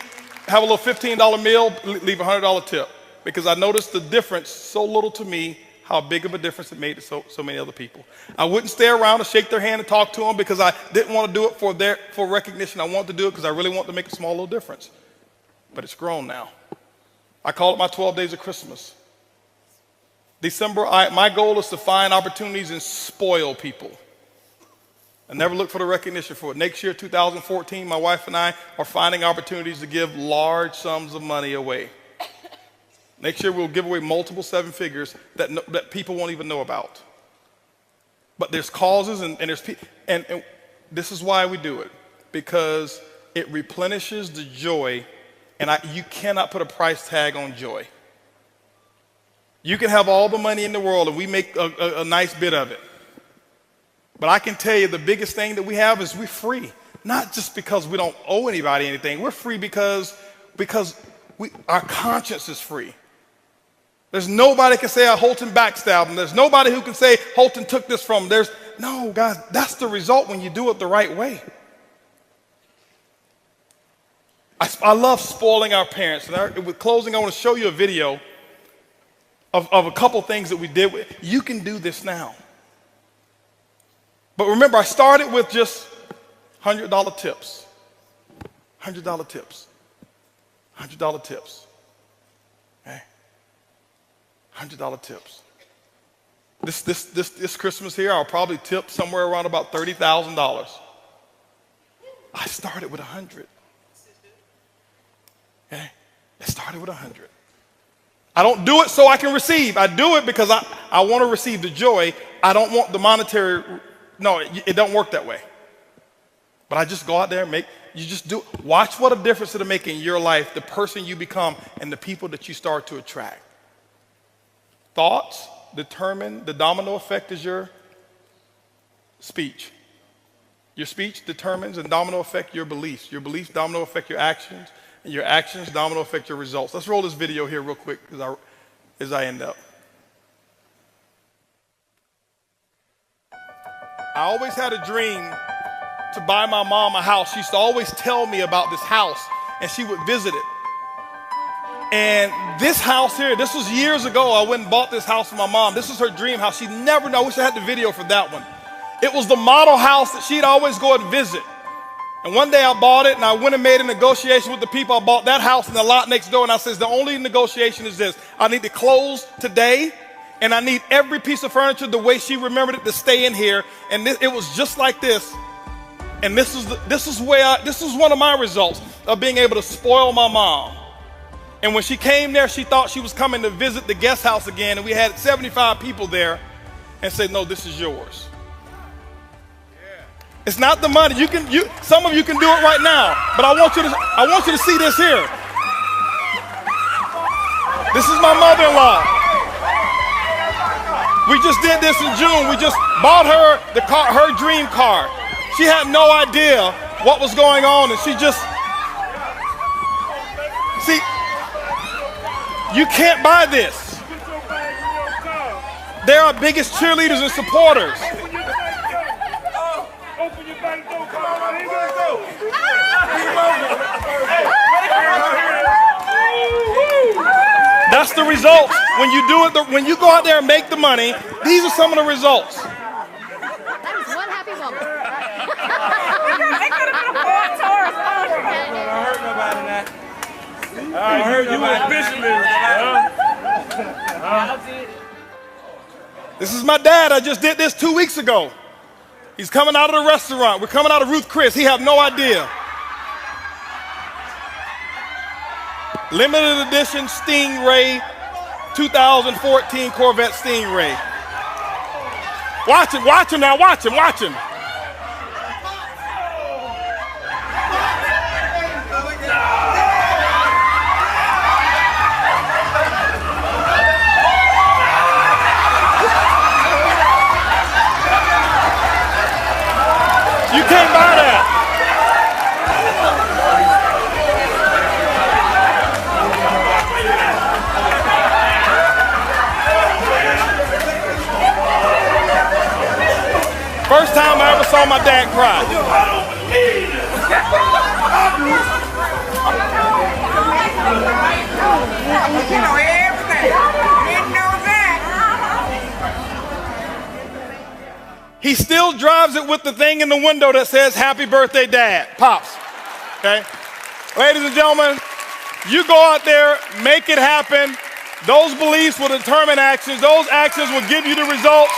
have a little $15 meal, leave a $100 tip. Because I noticed the difference so little to me, how big of a difference it made to so many other people. I wouldn't stay around to shake their hand and talk to them because I didn't want to do it for recognition. I wanted to do it because I really wanted to make a small little difference. But it's grown now. I call it my 12 days of Christmas. December, my goal is to find opportunities and spoil people. I never look for the recognition for it. Next year, 2014, my wife and I are finding opportunities to give large sums of money away. Next year, we'll give away multiple seven figures that people won't even know about. But there's causes and there's people, and this is why we do it, because it replenishes the joy, and you cannot put a price tag on joy. You can have all the money in the world, and we make a nice bit of it. But I can tell you the biggest thing that we have is we're free. Not just because we don't owe anybody anything. We're free because our conscience is free. There's nobody can say Holton backstabbed him. There's nobody who can say Holton took this from him. No, guys, that's the result when you do it the right way. I love spoiling our parents. And with closing, I want to show you a video of a couple things that we did. You can do this now. But remember, I started with just $100 tips. $100 tips. $100 tips. Okay? $100 tips. This Christmas here, I'll probably tip somewhere around about $30,000. I started with 100. Okay? I started with 100. I don't do it so I can receive. I do it because I want to receive the joy. I don't want the monetary. No, it don't work that way. But I just go out there and make, you just do. Watch what a difference it'll make in your life, the person you become, and the people that you start to attract. Thoughts determine, the domino effect is your speech. Your speech determines and domino affect your beliefs. Your beliefs domino affect your actions, and your actions domino affect your results. Let's roll this video here real quick as I end up. I always had a dream to buy my mom a house. She used to always tell me about this house, and she would visit it. And this house here, this was years ago. I went and bought this house for my mom. This was her dream house. She never knew. I wish I had the video for that one. It was the model house that she'd always go and visit. And one day I bought it, and I went and made a negotiation with the people. I bought that house in the lot next door, and I says, the only negotiation is this. I need to close today, and I need every piece of furniture the way she remembered it to stay in here. And it was just like this. And this is one of my results of being able to spoil my mom. And when she came there, she thought she was coming to visit the guest house again, and we had 75 people there, and said, no, this is yours. It's not the money. Some of you can do it right now, but I want you to see this here. This is my mother-in-law. We just did this in June. We just bought her the car, her dream car. She had no idea what was going on, and she just, see, you can't buy this. They're our biggest cheerleaders and supporters. That's the results. When you do it, when you go out there and make the money, these are some of the results. That is one happy moment. I heard you officially. This is my dad. I just did this 2 weeks ago. He's coming out of the restaurant. We're coming out of Ruth Chris. He have no idea. Limited edition Stingray, 2014 Corvette Stingray. Watch him now, watch him. You can't buy that. First time I ever saw my dad cry. I don't believe it. You know everything. You didn't know that. He still drives it with the thing in the window that says, "Happy birthday, Dad." Pops. Okay? Ladies and gentlemen, you go out there, make it happen. Those beliefs will determine actions. Those actions will give you the results.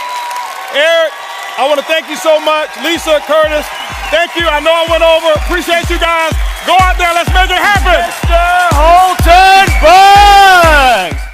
Eric, I want to thank you so much. Lisa, Curtis, thank you. I know I went over. Appreciate you guys. Go out there. Let's make it happen. Mr. Holton Bugs.